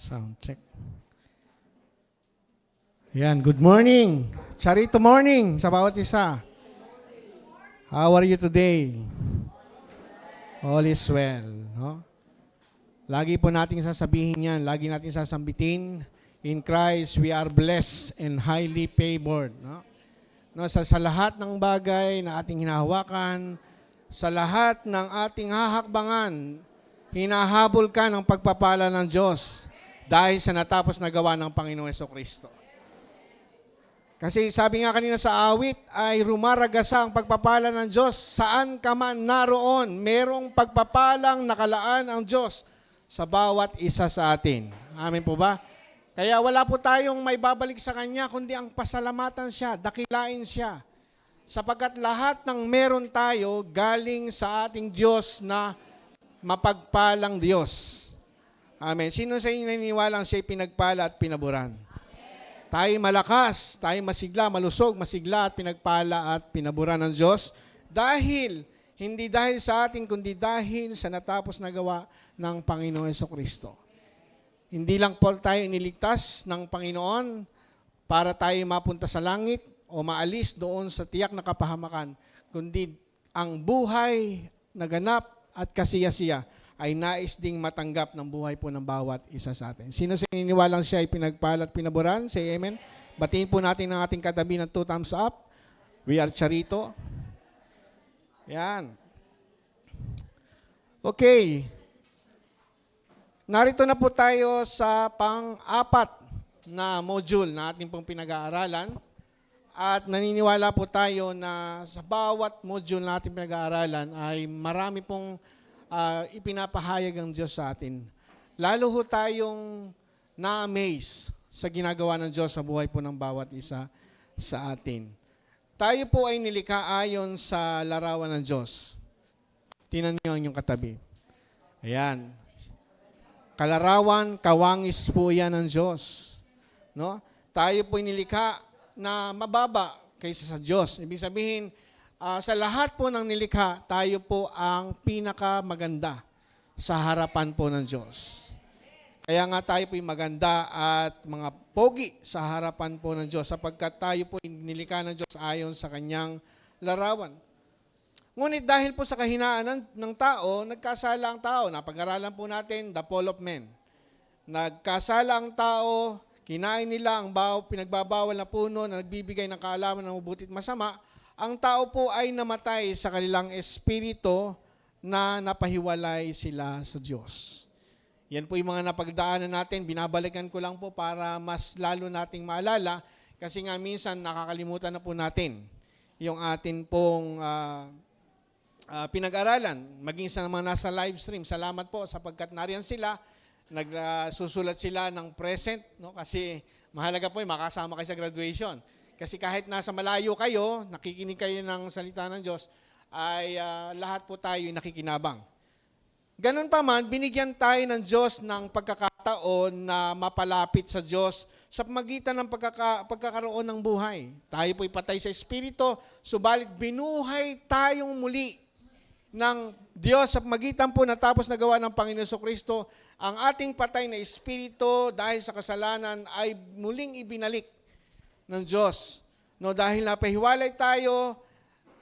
Sound check. Ayan, good morning. Charito morning sa bawat isa. How are you today? All is well. No? Lagi po nating sasabihin yan, lagi nating sasambitin, in Christ we are blessed and highly favored. No? No, sa lahat ng bagay na ating hinahawakan, sa lahat ng ating hahakbangan, hinahabol ka ng pagpapala ng Diyos dahil sa natapos na gawa ng Panginoong Jesucristo. Kasi sabi nga kanina sa awit ay rumaragasa ang pagpapala ng Diyos. Saan ka man naroon, merong pagpapalang nakalaan ang Diyos sa bawat isa sa atin. Amen po ba? Kaya wala po tayong may babalik sa Kanya, kundi ang pasalamatan siya, dakilain siya. Sapagkat lahat ng meron tayo galing sa ating Diyos na mapagpalang Diyos. Amen. Sino sa inyo naniniwalang siya'y pinagpala at pinaburan? Tayo malakas, tayo masigla, malusog, masigla at pinagpala at pinaburan ng Diyos hindi dahil sa atin, kundi dahil sa natapos na gawa ng Panginoong Jesucristo. Hindi lang po tayo iniligtas ng Panginoon para tayo mapunta sa langit o maalis doon sa tiyak na kapahamakan, kundi ang buhay na ganap at kasiyasiya ay nais ding matanggap ng buhay po ng bawat isa sa atin. Sino sa ininiwalang siya ay pinagpala at pinaburan? Say amen. Batiin po natin ang ating katabi ng 2 thumbs up. We are Charito. Yan. Okay. Narito na po tayo sa pang-apat na module na ating pong pinag-aaralan. At naniniwala po tayo na sa bawat module na ating pinag-aaralan ay marami pong ipinapahayag ang Diyos sa atin. Lalo ho tayong na-amaze sa ginagawa ng Diyos sa buhay po ng bawat isa sa atin. Tayo po ay nilikha ayon sa larawan ng Diyos. Tingnan niyo ang inyong katabi. Ayan. Kalarawan, kawangis po yan ng Diyos. No? Tayo po ay nilikha na mababa kaysa sa Diyos. Ibig sabihin, sa lahat po ng nilikha, tayo po ang pinakamaganda sa harapan po ng Diyos. Kaya nga tayo po yung maganda at mga pogi sa harapan po ng Diyos sapagkat tayo po nilikha ng Diyos ayon sa Kanyang larawan. Ngunit dahil po sa kahinaan ng tao, nagkasala ang tao. Napag-aralan po natin, the fall of man. Nagkasala ang tao, kinain nila ang pinagbabawal na puno na nagbibigay ng kaalaman ng mabuti at masama. Ang tao po ay namatay sa kanilang espiritu na napahiwalay sila sa Diyos. Yan po yung mga napagdaanan natin. Binabalikan ko lang po para mas lalo nating maalala kasi nga minsan nakakalimutan na po natin yung atin pong pinag-aralan. Maging sa mga nasa live stream, salamat po sapagkat nariyan sila, nagsusulat sila ng present, no? Kasi mahalaga po yung makasama kayo sa graduation. Kasi kahit nasa malayo kayo, nakikinig kayo ng salita ng Diyos, ay lahat po tayo nakikinabang. Ganun pa man, binigyan tayo ng Diyos ng pagkakataon na mapalapit sa Diyos sa pamagitan ng pagkakaroon ng buhay. Tayo po'y patay sa Espiritu, subalit binuhay tayong muli ng Diyos sa pamagitan po natapos na gawa ng Panginoon Jesucristo. Ang ating patay na Espiritu dahil sa kasalanan ay muling ibinalik ng Diyos. No, dahil napahiwalay tayo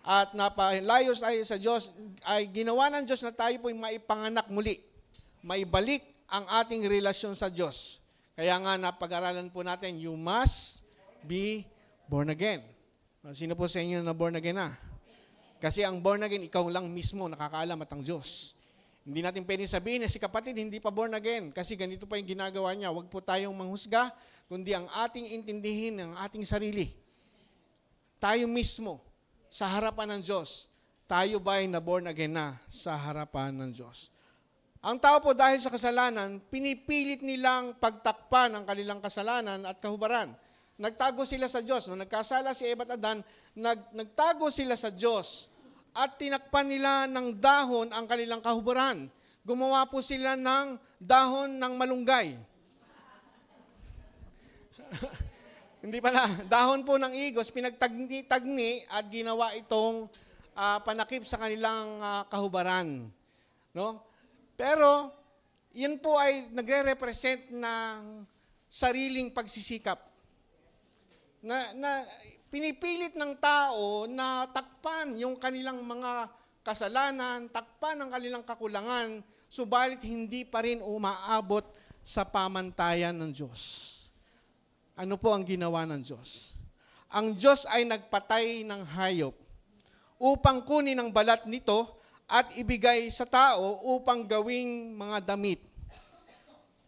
at napalayo tayo sa Diyos, ay ginawa ng Diyos na tayo po'y maipanganak muli. Maibalik ang ating relasyon sa Diyos. Kaya nga napag-aralan po natin, you must be born again. Sino po sa inyo na born again na? Kasi ang born again, ikaw lang mismo nakakaalam at ang Diyos. Hindi natin pwedeng sabihin na si kapatid hindi pa born again kasi ganito pa yung ginagawa niya. Huwag po tayong manghusga, kundi ang ating intindihin ng ating sarili. Tayo mismo, sa harapan ng Diyos, tayo ba'y na-born again na sa harapan ng Diyos? Ang tao po dahil sa kasalanan, pinipilit nilang pagtakpan ang kanilang kasalanan at kahubaran. Nagtago sila sa Diyos. Nung nagkasala si Eva at Adan, nagtago sila sa Diyos at tinakpan nila ng dahon ang kanilang kahubaran. Gumawa po sila ng dahon ng malunggay. Hindi pala. Dahon po ng igos, pinagtagni at ginawa itong panakip sa kanilang kahubaran. No? Pero, yan po ay nagre-represent ng sariling pagsisikap. Na pinipilit ng tao na takpan yung kanilang mga kasalanan, takpan ang kanilang kakulangan, subalit hindi pa rin umaabot sa pamantayan ng Diyos. Ano po ang ginawa ng Diyos? Ang Diyos ay nagpatay ng hayop upang kunin ang balat nito at ibigay sa tao upang gawing mga damit.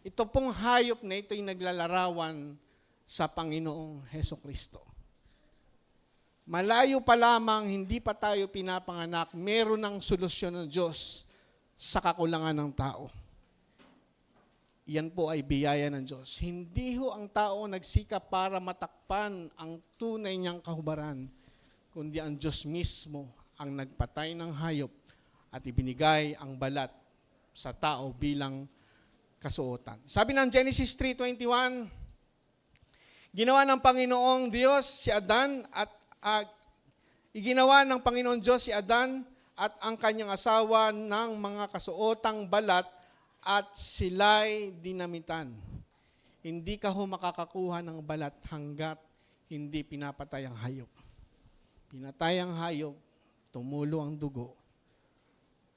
Ito pong hayop na ito ay naglalarawan sa Panginoong Hesukristo. Malayo pa lamang, hindi pa tayo pinapanganak, meron ng solusyon ng Diyos sa kakulangan ng tao. Yan po ay biyaya ng Diyos. Hindi ho ang tao nagsikap para matakpan ang tunay niyang kahubaran, kundi ang Diyos mismo ang nagpatay ng hayop at ibinigay ang balat sa tao bilang kasuotan. Sabi ng Genesis 3:21, ginawa ng Panginoong Diyos si Adan at iginawa ng Panginoong Diyos si Adan at ang kanyang asawa ng mga kasuotang balat at sila'y dinamitan. Hindi ka ho makakakuha ng balat hanggat hindi pinapatay ang hayop. Pinatay ang hayop, tumulo ang dugo,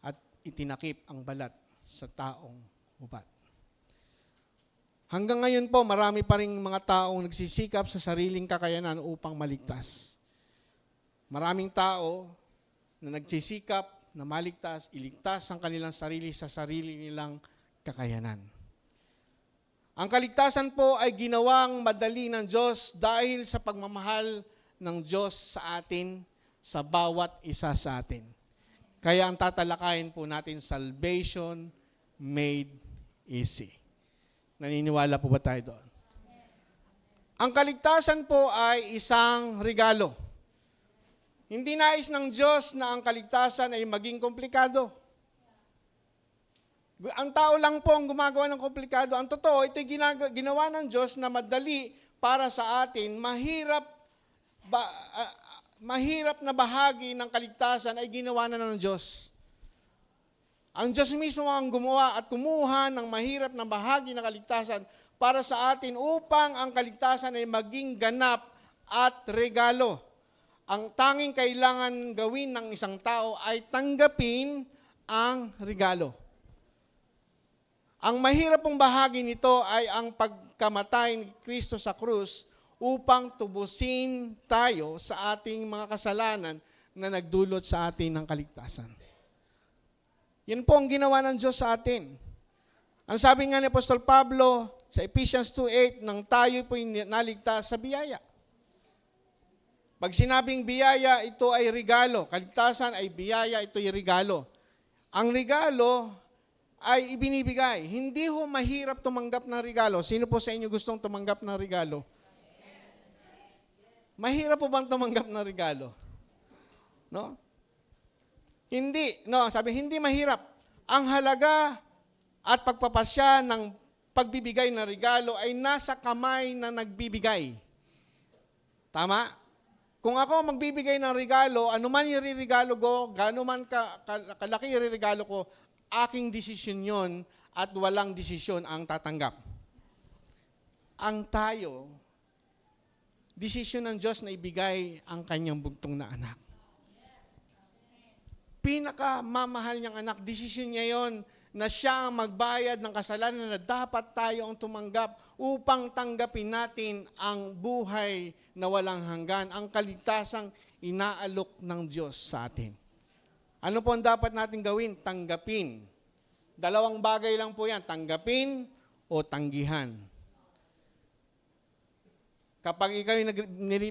at itinakip ang balat sa taong hubad. Hanggang ngayon po, marami pa rin mga taong nagsisikap sa sariling kakayanan upang maligtas. Maraming tao na nagsisikap na maligtas, iligtas ang kanilang sarili sa sarili nilang kakayanan. Ang kaligtasan po ay ginawang madali ng Diyos dahil sa pagmamahal ng Diyos sa atin, sa bawat isa sa atin. Kaya ang tatalakayin po natin, salvation made easy. Naniniwala po ba tayo doon? Ang kaligtasan po ay isang regalo. Hindi nais ng Diyos na ang kaligtasan ay maging komplikado. Ang tao lang po ang gumagawa ng komplikado. Ang totoo, ito'y ginawa ng Diyos na madali para sa atin. Mahirap na bahagi ng kaligtasan ay ginawa na ng Diyos. Ang Diyos mismo ang gumawa at kumuha ng mahirap na bahagi ng kaligtasan para sa atin upang ang kaligtasan ay maging ganap at regalo. Ang tanging kailangan gawin ng isang tao ay tanggapin ang regalo. Ang mahirap pong bahagi nito ay ang pagkamatay ni Kristo sa krus upang tubusin tayo sa ating mga kasalanan na nagdulot sa atin ng kaligtasan. Yan po ang ginawa ng Diyos sa atin. Ang sabi nga ni Apostol Pablo sa Ephesians 2:8, nang tayo po'y naligtas sa biyaya. Pag sinabing biyaya, ito ay regalo. Kaligtasan ay biyaya, ito ay regalo. Ang regalo ay ibinibigay. Hindi ho mahirap tumanggap ng regalo. Sino po sa inyo gustong tumanggap ng regalo? Mahirap po bang tumanggap ng regalo? No? Hindi. No, sabi, hindi mahirap. Ang halaga at pagpapasya ng pagbibigay ng regalo ay nasa kamay na nagbibigay. Tama? Kung ako magbibigay ng regalo, anuman yung regalo ko, gaano man kalaki yung regalo ko, aking desisyon yon at walang desisyon ang tatanggap. Ang tayo, desisyon ng Diyos na ibigay ang kanyang bugtong na anak. Pinakamamahal niyang anak, desisyon niya yon na siya ang magbayad ng kasalanan na dapat tayo ang tumanggap upang tanggapin natin ang buhay na walang hanggan, ang kaligtasang inaalok ng Diyos sa atin. Ano po ang dapat natin gawin? Tanggapin. Dalawang bagay lang po yan, tanggapin o tanggihan. Kapag ikaw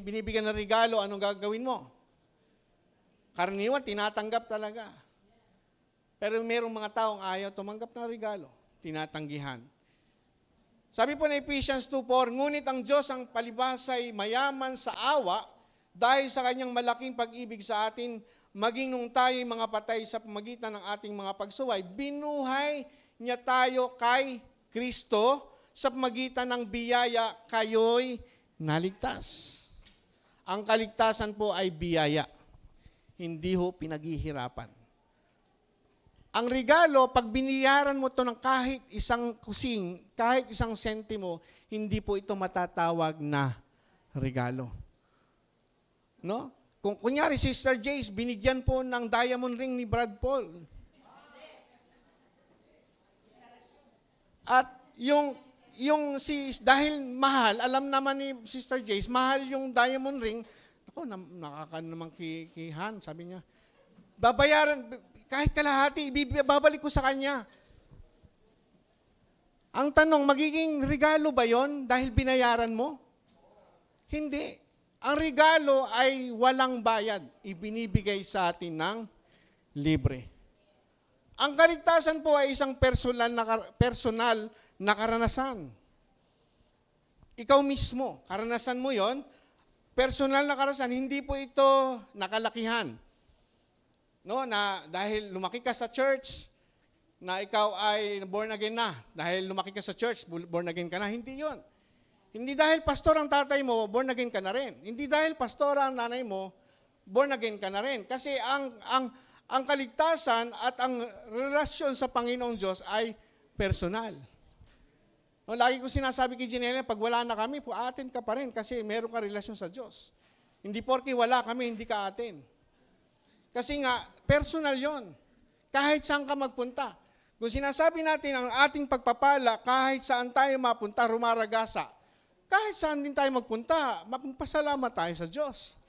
binibigyan ng regalo, anong gagawin mo? Karaniwan, tinatanggap talaga. Pero mayroong mga taong ayaw tumanggap ng regalo, tinatanggihan. Sabi po na Ephesians 2:4, ngunit ang Diyos ang palibhasa'y mayaman sa awa dahil sa kanyang malaking pag-ibig sa atin, maging nung tayo'y mga patay sa pamagitan ng ating mga pagsuway, binuhay niya tayo kay Kristo sa pamagitan ng biyaya kayo'y naligtas. Ang kaligtasan po ay biyaya, hindi ho pinaghihirapan. Ang regalo, pag biniyaran mo to ng kahit isang kusing, kahit isang sentimo, hindi po ito matatawag na regalo. No? Kung kunyari, Sister Jace, binigyan po ng diamond ring ni Brad Paul. At dahil mahal, alam naman ni Sister Jace, mahal yung diamond ring. Ako, nakaka naman kay Han, sabi niya, babayaran, kahit kalahati, babalik ko sa kanya. Ang tanong, magiging regalo ba yon dahil binayaran mo? Hindi. Ang regalo ay walang bayad. Ibinibigay sa atin ng libre. Ang kaligtasan po ay isang personal na karanasan. Ikaw mismo, karanasan mo yon, personal na karanasan, hindi po ito nakalakihan. No, na dahil lumaki ka sa church, na ikaw ay born again na. Dahil lumaki ka sa church, born again ka na. Hindi yon. Hindi dahil pastor ang tatay mo, born again ka na rin. Hindi dahil pastor ang nanay mo, born again ka na rin. Kasi ang kaligtasan at ang relasyon sa Panginoong Diyos ay personal. No, lagi ko sinasabi kay Janelle, pag wala na kami, atin ka pa rin kasi meron ka relasyon sa Diyos. Hindi porke wala kami, hindi ka atin. Kasi nga, personal yon. Kahit saan ka magpunta. Kung sinasabi natin ang ating pagpapala, kahit saan tayo mapunta, rumaragasa. Kahit saan din tayo magpunta, mapasalamat tayo sa Diyos.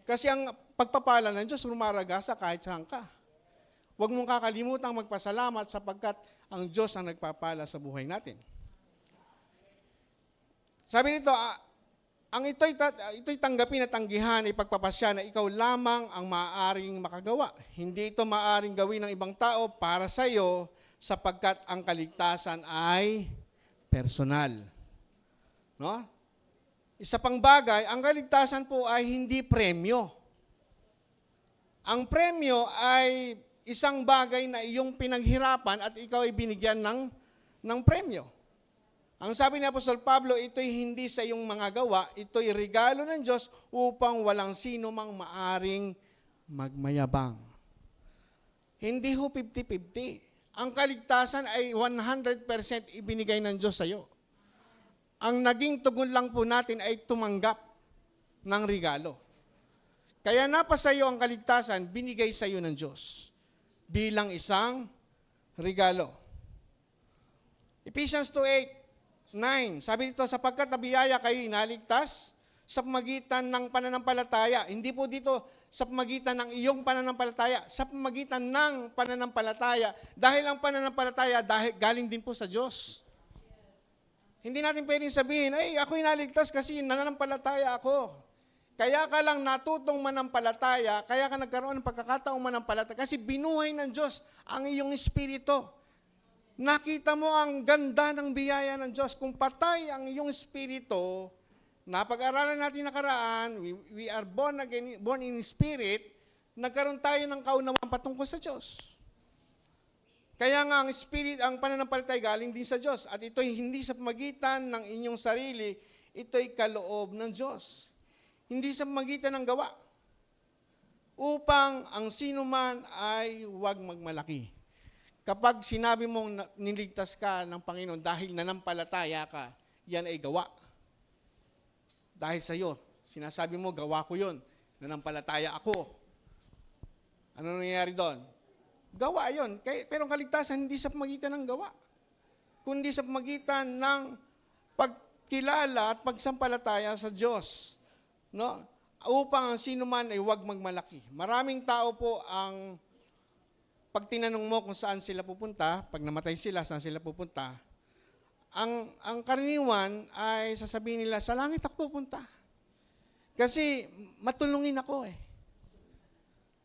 Kasi ang pagpapala ng Diyos, rumaragasa kahit saan ka. Huwag mong kakalimutang magpasalamat sapagkat ang Diyos ang nagpapala sa buhay natin. Sabi nito, ang ito'y tanggapin at tanggihan, ipagpapasya na ikaw lamang ang maaaring makagawa. Hindi ito maaaring gawin ng ibang tao para sa iyo sapagkat ang kaligtasan ay personal. No? Isa pang bagay, ang kaligtasan po ay hindi premyo. Ang premyo ay isang bagay na iyong pinaghirapan at ikaw ay binigyan ng premyo. Ang sabi ni Apostol Pablo, ito'y hindi sa iyong mga gawa, ito'y regalo ng Diyos upang walang sino mang maaring magmayabang. Hindi ho 50-50. Ang kaligtasan ay 100% ibinigay ng Diyos sa iyo. Ang naging tugon lang po natin ay tumanggap ng regalo. Kaya napasa iyo ang kaligtasan, binigay sa iyo ng Diyos bilang isang regalo. Ephesians 2:8-9, sabi dito, sapagkat nabiyaya kayo inaligtas sa pamagitan ng pananampalataya. Hindi po dito sa pamagitan ng iyong pananampalataya, sa pamagitan ng pananampalataya. Dahil ang pananampalataya galing din po sa Diyos. Hindi natin pwedeng sabihin, ay, ako inaligtas kasi nananampalataya ako. Kaya ka lang natutong manampalataya, kaya ka nagkaroon ng pagkakataong manampalataya, kasi binuhay ng Diyos ang iyong espiritu. Nakita mo ang ganda ng biyaya ng Diyos. Kung patay ang iyong espiritu, napag-aralan natin nakaraan, we are born again, born in spirit, nagkaroon tayo ng kaunawang patungkol sa Diyos. Kaya nga ang spirit, ang pananampalataya galing din sa Diyos. At ito'y hindi sa pamagitan ng inyong sarili, ito'y kaloob ng Diyos. Hindi sa pamagitan ng gawa. Upang ang sino man ay huwag magmalaki. Kapag sinabi mong niligtas ka ng Panginoon dahil nanampalataya ka, yan ay gawa. Dahil sa iyo, sinasabi mo, gawa ko yun. Nanampalataya ako. Ano nangyayari doon? Gawa yun. Pero ang kaligtasan hindi sa pamagitan ng gawa, kundi sa pamagitan ng pagkilala at pagsampalataya sa Diyos. No? Upang ang sino man ay huwag magmalaki. Maraming tao po ang pag tinanong mo kung saan sila pupunta, pag namatay sila, saan sila pupunta, ang karaniwan ay sasabihin nila, sa langit ako pupunta. Kasi matulungin ako eh.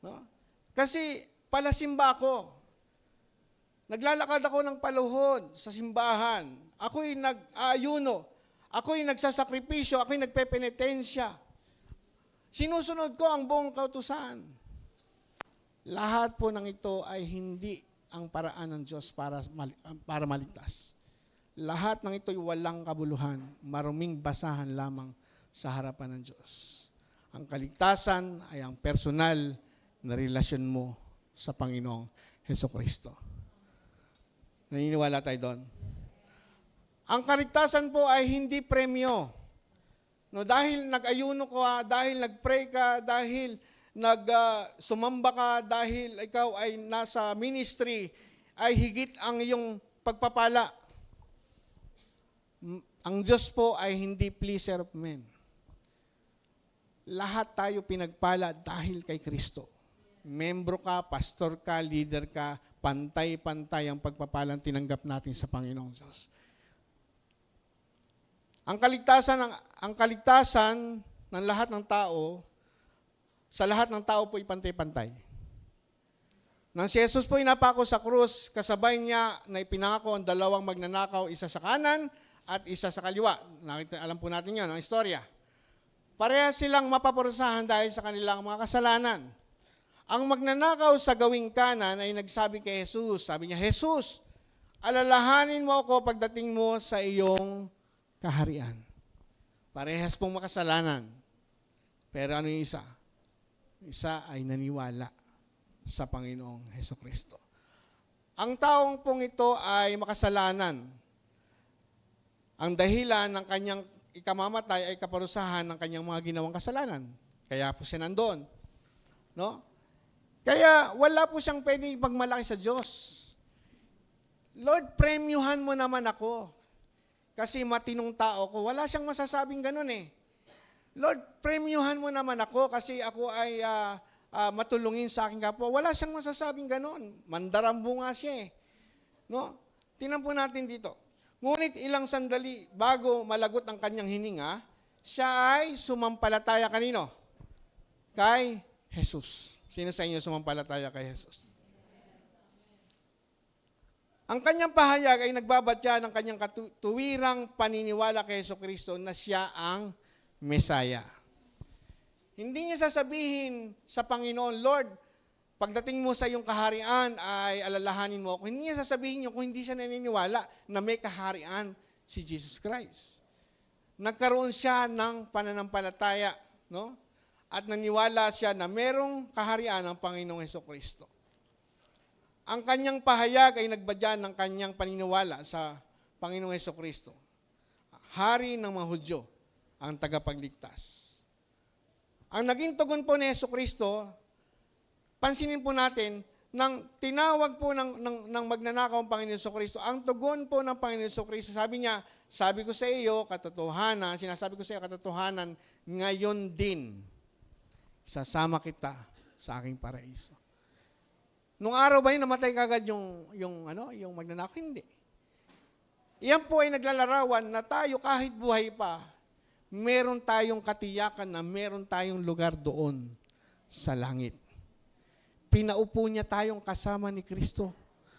No? Kasi palasimba ako. Naglalakad ako ng paluhod sa simbahan. Ako'y nag-aayuno. Ako'y nagsasakripisyo. Ako'y nagpepenitensya. Sinusunod ko ang buong kautusan. Lahat po ng ito ay hindi ang paraan ng Diyos para maligtas. Lahat ng ito ay walang kabuluhan, maruming basahan lamang sa harapan ng Diyos. Ang kaligtasan ay ang personal na relasyon mo sa Panginoong Hesukristo. Naniniwala tayo doon. Ang kaligtasan po ay hindi premyo. No, dahil nag-ayuno ka, dahil nag-pray ka, dahil sumamba ka, dahil ikaw ay nasa ministry, ay higit ang iyong pagpapala. Ang Diyos po ay hindi pleaser of men. Lahat tayo pinagpala dahil kay Kristo. Membro ka, pastor ka, leader ka, pantay-pantay ang pagpapalang tinanggap natin sa Panginoong Diyos. Ang kaligtasan ng lahat ng tao, sa lahat ng tao po ipantay-pantay. Nang si Jesus po inapako sa krus, kasabay niya na ipinangako ang dalawang magnanakaw, isa sa kanan at isa sa kaliwa. Alam po natin yan, ang istorya. Pareha silang mapaparusahan dahil sa kanilang mga kasalanan. Ang magnanakaw sa gawing kanan ay nagsabi kay Jesus, sabi niya, Jesus, alalahanin mo ako pagdating mo sa iyong kaharian. Parehas pong makasalanan. Pero ano yung isa? Isa ay naniwala sa Panginoong Hesukristo. Ang taong pong ito ay makasalanan. Ang dahilan ng kanyang ikamamatay ay kaparusahan ng kanyang mga ginawang kasalanan. Kaya po siya nandoon. No? Kaya wala po siyang pwedeng ipagmalaki sa Diyos. Lord, premyuhan mo naman ako. Kasi matinong tao ko. Wala siyang masasabing ganun eh. Lord, premyuhan mo naman ako kasi ako ay matulungin sa aking kapwa. Wala siyang masasabing ganun. Mandarambo nga siya eh. No? Tingnan po natin dito. Ngunit ilang sandali bago malagot ang kanyang hininga, siya ay sumampalataya kanino? Kay Jesus. Sino sa inyo sumampalataya kay Jesus? Ang kanyang pahayag ay nagbabatya ng kanyang tuwirang paniniwala kay Jesucristo na siya ang Mesaya. Hindi niya sasabihin sa Panginoon, Lord, pagdating mo sa iyong kaharian ay alalahanin mo ako. Hindi niya sasabihin niyo kung hindi siya naniniwala na may kaharian si Jesus Christ. Nagkaroon siya ng pananampalataya, no? At naniwala siya na merong kaharian ng Panginoong Hesukristo. Ang kanyang pahayag ay nagbadya ng kanyang paniniwala sa Panginoong Hesukristo. Hari ng mga Hudyo, ang tagapagligtas. Ang naging tugon po ni Hesukristo, pansinin po natin, nang tinawag po ng magnanakaw ang Panginoon Hesukristo, ang tugon po ng Panginoon Hesukristo, sabi niya, sabi ko sa iyo, katotohanan, sinasabi ko sa iyo, katotohanan, ngayon din, sasama kita sa aking paraiso. Nung araw ba yun, namatay kagad yung magnanakaw? Hindi. Iyan po ay naglalarawan na tayo kahit buhay pa, meron tayong katiyakan na meron tayong lugar doon sa langit. Pinaupo niya tayong kasama ni Kristo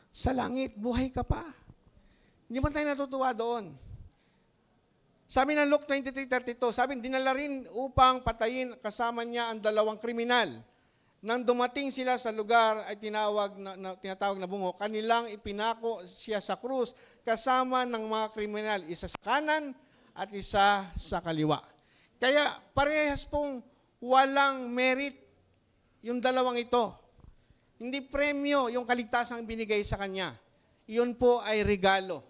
sa langit. Buhay ka pa. Hindi man tayo natutuwa doon. Sabi ng Luke 23:32, sabi, dinala rin upang patayin kasama niya ang dalawang kriminal. Nang dumating sila sa lugar ay tinatawag na bungo, kanilang ipinako siya sa krus kasama ng mga kriminal, isa sa kanan at isa sa kaliwa. Kaya parehas pong walang merit yung dalawang ito. Hindi premyo yung kaligtasang binigay sa kanya. Iyon po ay regalo.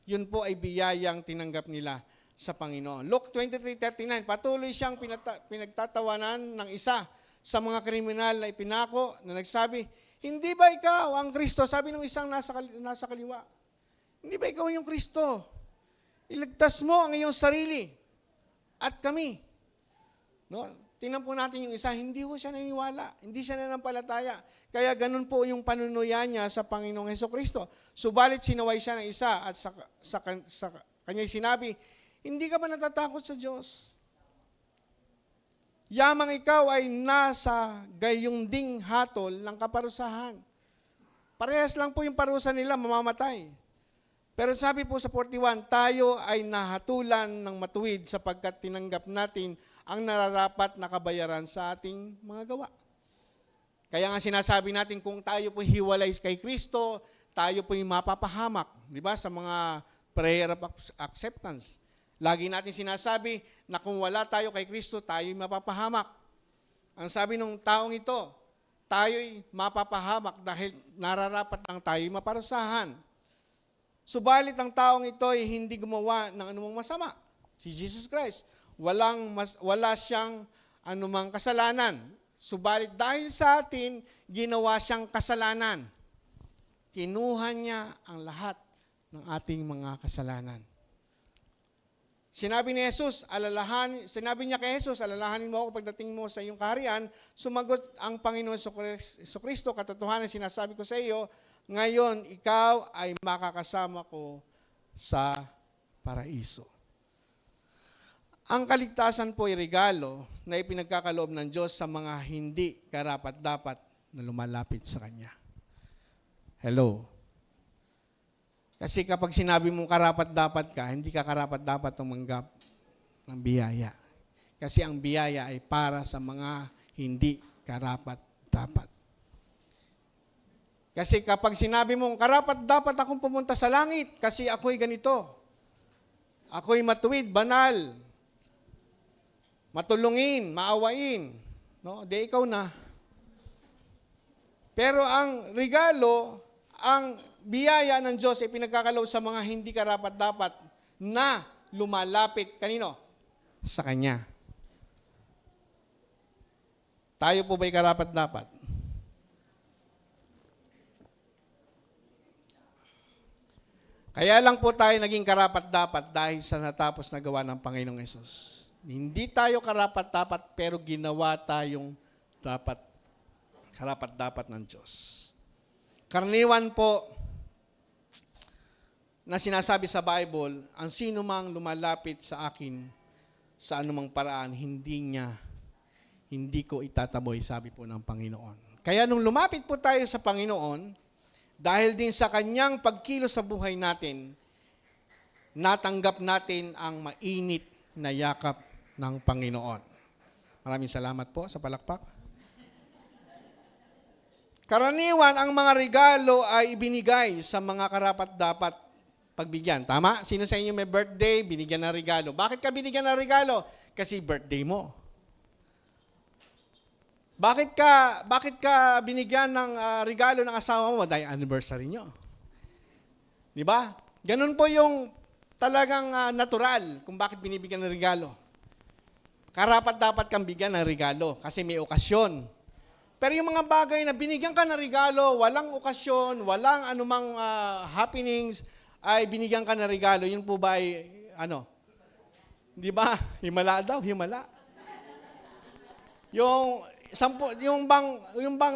Yun po ay biyayang tinanggap nila sa Panginoon. Luke 23:39, patuloy siyang pinagtatawanan ng isa sa mga kriminal na ipinako na nagsabi, hindi ba ikaw ang Kristo? Sabi ng isang nasa kaliwa. Hindi ba ikaw yung Kristo? Iligtas mo ang iyong sarili at kami. No? Tingnan po natin yung isa, hindi ho siya naniniwala, hindi siya nanampalataya. Kaya ganun po yung panunuyan niya sa Panginoong Hesukristo. Subalit sinaway siya ng isa at sa kanya'y sinabi, hindi ka ba natatakot sa Diyos? Yamang ikaw ay nasa gayong ding hatol ng kaparusahan. Parehas lang po yung parusa nila, mamamatay. Pero sabi po sa 41, tayo ay nahatulan ng matuwid sapagkat tinanggap natin ang nararapat na kabayaran sa ating mga gawa. Kaya nga sinasabi natin kung tayo po hiwalay kay Kristo, tayo po yung mapapahamak. Di ba? Sa mga prayer of acceptance. Lagi natin sinasabi na kung wala tayo kay Kristo, tayo'y mapapahamak. Ang sabi ng taong ito, tayo'y mapapahamak dahil nararapat lang tayo'y maparusahan. Subalit ang taong ito ay hindi gumawa ng anumang masama. Si Jesus Christ, wala siyang anumang kasalanan. Subalit dahil sa atin, ginawa siyang kasalanan. Kinuha niya ang lahat ng ating mga kasalanan. Sinabi niya kay Jesus, alalahanin mo ako pagdating mo sa iyong kaharian. Sumagot ang Panginoon Jesucristo, katotohanan sinasabi ko sa iyo, ngayon ikaw ay makakasama ko sa paraiso. Ang kaligtasan po ay regalo na ipinagkakaloob ng Diyos sa mga hindi karapat-dapat na lumalapit sa Kanya. Hello? Kasi kapag sinabi mong karapat-dapat ka, hindi ka karapat-dapat tumanggap ng biyaya. Kasi ang biyaya ay para sa mga hindi karapat-dapat. Kasi kapag sinabi mong karapat-dapat akong pumunta sa langit kasi ako'y ganito, ako'y matuwid, banal, matulungin, maawain, no? Di ikaw na. Pero ang regalo, ang biyaya ng Diyos ay pinagkakaloob sa mga hindi karapat-dapat na lumalapit, kanino? Sa Kanya. Tayo po ba'y karapat-dapat? Kaya lang po tayo naging karapat-dapat dahil sa natapos na gawa ng Panginoong Hesus. Hindi tayo karapat-dapat pero ginawa tayong karapat-dapat ng Diyos. Karaniwan po na sinasabi sa Bible, ang sino mang lumalapit sa akin sa anumang paraan, hindi ko itataboy, sabi po ng Panginoon. Kaya nung lumapit po tayo sa Panginoon, dahil din sa Kanyang pagkilos sa buhay natin, natanggap natin ang mainit na yakap ng Panginoon. Maraming salamat po sa palakpak. Karaniwan, ang mga regalo ay ibinigay sa mga karapat-dapat pagbigyan. Tama? Sino sa inyo may birthday, binigyan ng regalo? Bakit ka binigyan ng regalo? Kasi birthday mo. Bakit ka binigyan ng regalo ng asawa mo? Dahil anniversary nyo. Di ba? Ganun po yung talagang natural kung bakit binibigyan ng regalo. Karapat-dapat kang bigyan ng regalo kasi may okasyon. Pero yung mga bagay na binigyan ka ng regalo, walang okasyon, walang anumang happenings, ay binigyan ka ng regalo, yun po ba ay, di ba? Himala daw, himala. Yung bang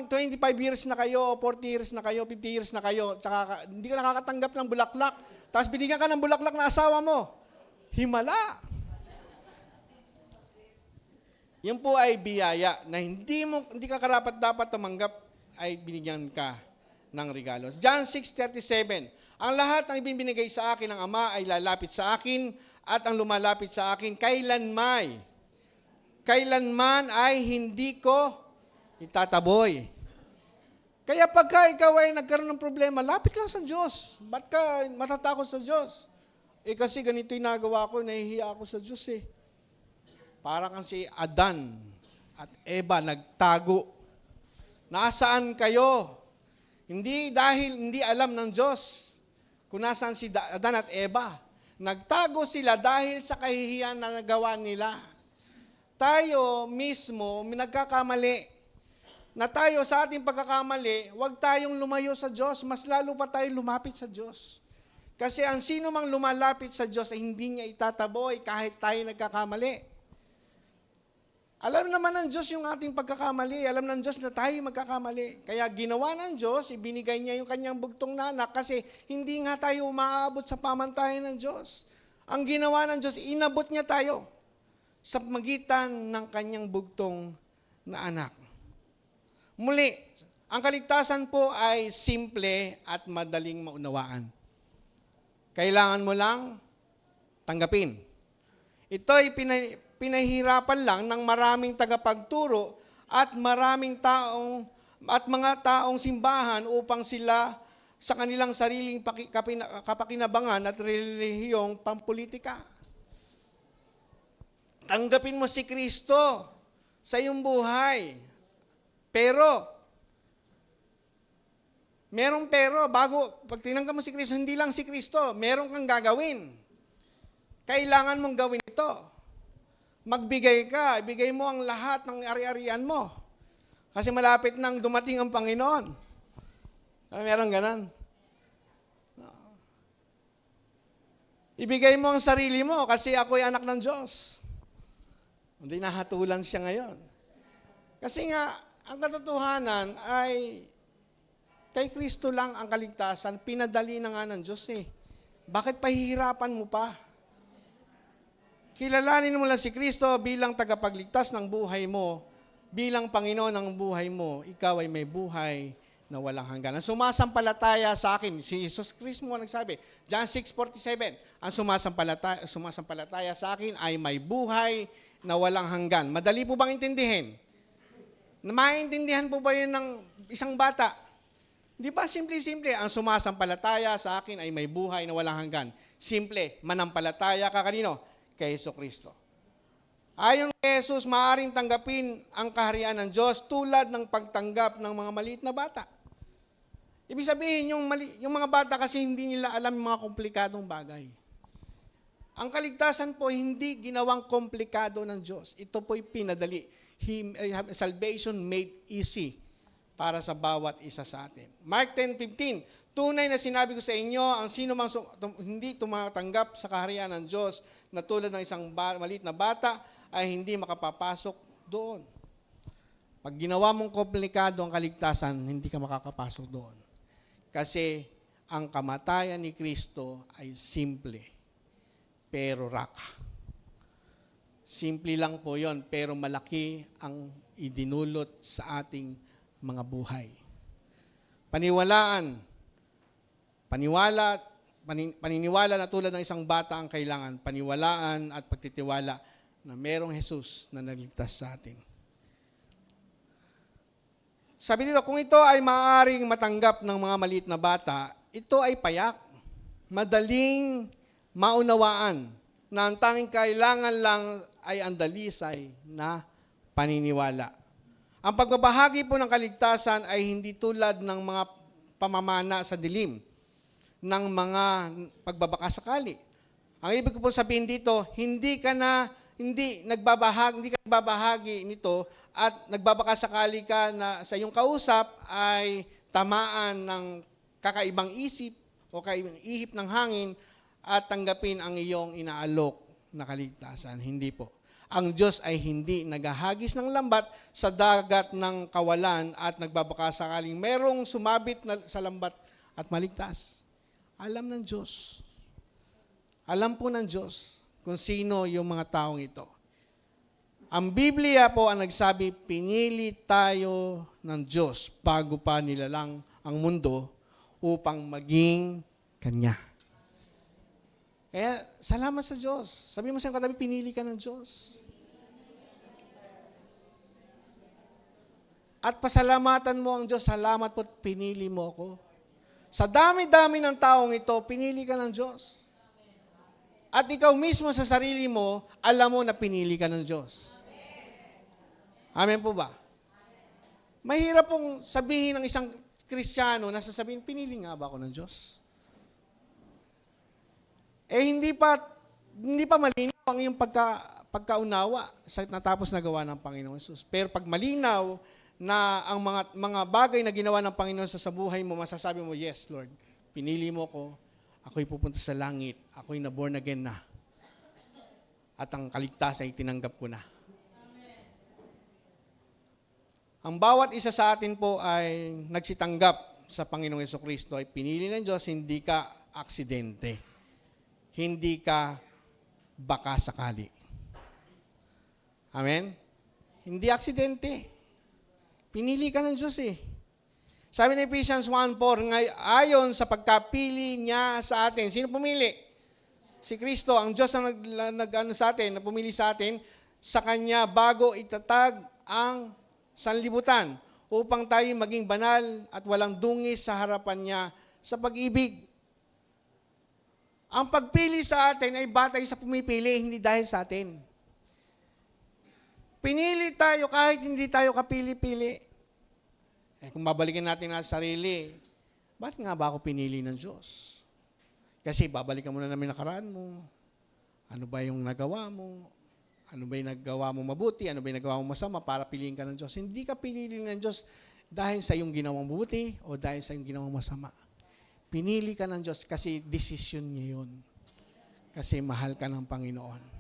25 years na kayo, 40 years na kayo, 50 years na kayo, tsaka hindi ka nakakatanggap ng bulaklak, tapos binigyan ka ng bulaklak na asawa mo, himala. Yan po ay biyaya na hindi ka karapat-dapat tumanggap ay binigyan ka ng regalo. John 6:37, ang lahat ng ibinibigay sa akin ng Ama ay lalapit sa akin at ang lumalapit sa akin kailanman ay hindi ko itataboy. Kaya pagka ikaw ay nagkaroon ng problema, lapit lang sa Diyos. Ba't ka matatakot sa Diyos? Kasi ganito yung nagawa ko, nahihiya ako sa Diyos eh. Para kang si Adan at Eva nagtago. Nasaan kayo? Hindi dahil hindi alam ng Diyos kung nasaan si Adan at Eva. Nagtago sila dahil sa kahihiyan na nagawa nila. Tayo mismo, nagkakamali. Na tayo sa ating pagkakamali, huwag tayong lumayo sa Diyos. Mas lalo pa tayo lumapit sa Diyos. Kasi ang sino mang lumalapit sa Diyos ay hindi niya itataboy kahit tayo nagkakamali. Alam naman ng Diyos yung ating pagkakamali. Alam ng Diyos na tayo magkakamali. Kaya ginawa ng Diyos, ibinigay niya yung kanyang bugtong na anak kasi hindi nga tayo umaabot sa pamantayan ng Diyos. Ang ginawa ng Diyos, inabot niya tayo sa magitan ng kanyang bugtong na anak. Muli, ang kaligtasan po ay simple at madaling maunawaan. Kailangan mo lang tanggapin. Ito ay pinahirapan lang ng maraming tagapagturo at maraming taong at mga taong simbahan upang sila sa kanilang sariling kapakinabangan at relihiyong pampolitika. Tanggapin mo si Kristo sa iyong buhay. Pero Merong pero, pag tinanggap mo si Kristo, hindi lang si Kristo, meron kang gagawin. Kailangan mong gawin ito. Magbigay ka, ibigay mo ang lahat ng ari-arian mo. Kasi malapit nang dumating ang Panginoon. Meron ganon. Ibigay mo ang sarili mo kasi ako'y anak ng Diyos. Hindi nahatulan siya ngayon. Kasi nga, ang katotohanan ay kay Kristo lang ang kaligtasan, pinadali na nga ng Diyos eh. Bakit pahihirapan mo pa? Kilalanin mo lang si Kristo bilang tagapagligtas ng buhay mo, bilang Panginoon ng buhay mo, ikaw ay may buhay na walang hanggan. Ang sumasampalataya sa akin, si Jesus Kristo mo nagsabi, John 6:47, ang sumasampalataya sa akin ay may buhay na walang hanggan. Madali po bang intindihin? Maintindihan po ba yun ng isang bata? Di ba simple-simple, ang sumasampalataya sa akin ay may buhay na walang hanggan. Simple, manampalataya ka kanino? Kay Jesucristo. Ayon kay Jesus, maaaring tanggapin ang kaharian ng Diyos tulad ng pagtanggap ng mga maliit na bata. Ibig sabihin, yung mga bata kasi hindi nila alam yung mga komplikadong bagay. Ang kaligtasan po, hindi ginawang komplikado ng Diyos. Ito po'y pinadali. Salvation made easy para sa bawat isa sa atin. Mark 10:15, tunay na sinabi ko sa inyo, ang sino mang hindi tumatanggap sa kaharian ng Diyos na tulad ng isang maliit na bata, ay hindi makapapasok doon. Pag ginawa mong komplikado ang kaligtasan, hindi ka makakapasok doon. Kasi ang kamatayan ni Kristo ay simple, pero raka. Simple lang po yon, pero malaki ang idinulot sa ating mga buhay. Paniniwala na tulad ng isang bata ang kailangan, paniwalaan at pagtitiwala na merong Jesus na nagligtas sa atin. Sabi dito, kung ito ay maaaring matanggap ng mga maliit na bata, ito ay payak, madaling maunawaan, na ang tanging kailangan lang ay ang dalisay na paniniwala. Ang pagbabahagi po ng kaligtasan ay hindi tulad ng mga pamamana sa dilim, ng mga pagbabakasakali. Ang ibig ko po sabihin dito, hindi ka nagbabahagi nito at nagbabakasakali ka na sa iyong kausap ay tamaan ng kakaibang isip o kakaibang ihip ng hangin at tanggapin ang iyong inaalok na kaligtasan. Hindi po. Ang Diyos ay hindi naghahagis ng lambat sa dagat ng kawalan at nagbabakasakaling merong sumabit sa lambat at maligtas. Alam ng Diyos. Alam po ng Diyos kung sino yung mga taong ito. Ang Biblia po ang nagsabi, pinili tayo ng Diyos bago pa nilalang ang mundo upang maging Kanya. Kaya, salamat sa Diyos. Sabi mo sa katabi, pinili ka ng Diyos. At pasalamatan mo ang Diyos, salamat po, pinili mo ako. Sa dami-dami ng taong ito, pinili ka ng Diyos. At ikaw mismo sa sarili mo, alam mo na pinili ka ng Diyos. Amen po ba? Mahirap pong sabihin ng isang Kristiyano na sasabihin, pinili nga ba ako ng Diyos? Hindi pa malinaw ang iyong pagkaunawa sa natapos na gawa ng Panginoon Jesus. Pero pag malinaw na ang mga bagay na ginawa ng Panginoon sa buhay mo, masasabi mo, yes, Lord, pinili mo ko, ako'y pupunta sa langit, ako'y na born again na. At ang kaligtasan ay tinanggap ko na. Ang bawat isa sa atin po ay nagsitanggap sa Panginoong Jesucristo, ay pinili ng Diyos, hindi ka aksidente. Hindi ka baka sakali. Amen? Hindi aksidente. Pinili ka ng Diyos eh. Sabi ni Ephesians 1:4, ayon sa pagkapili niya sa atin. Sino pumili? Si Kristo, ang Diyos ang sa atin, na pumili sa atin, sa Kanya bago itatag ang sanlibutan upang tayo maging banal at walang dungis sa harapan niya sa pag-ibig. Ang pagpili sa atin ay batay sa pumipili, hindi dahil sa atin. Pinili tayo kahit hindi tayo kapili-pili. Kung babalikin natin ang sarili, Bakit nga ba ako pinili ng Diyos? Kasi babalikan mo na namin nakaraan mo. Ano ba yung nagawa mo? Ano ba yung nagawa mo mabuti? Ano ba yung nagawa mo masama para piliin ka ng Diyos? Hindi ka pinili ng Diyos dahil sa iyong ginawang mabuti o dahil sa iyong ginawang masama. Pinili ka ng Diyos kasi desisyon niya yun. Kasi mahal ka ng Panginoon.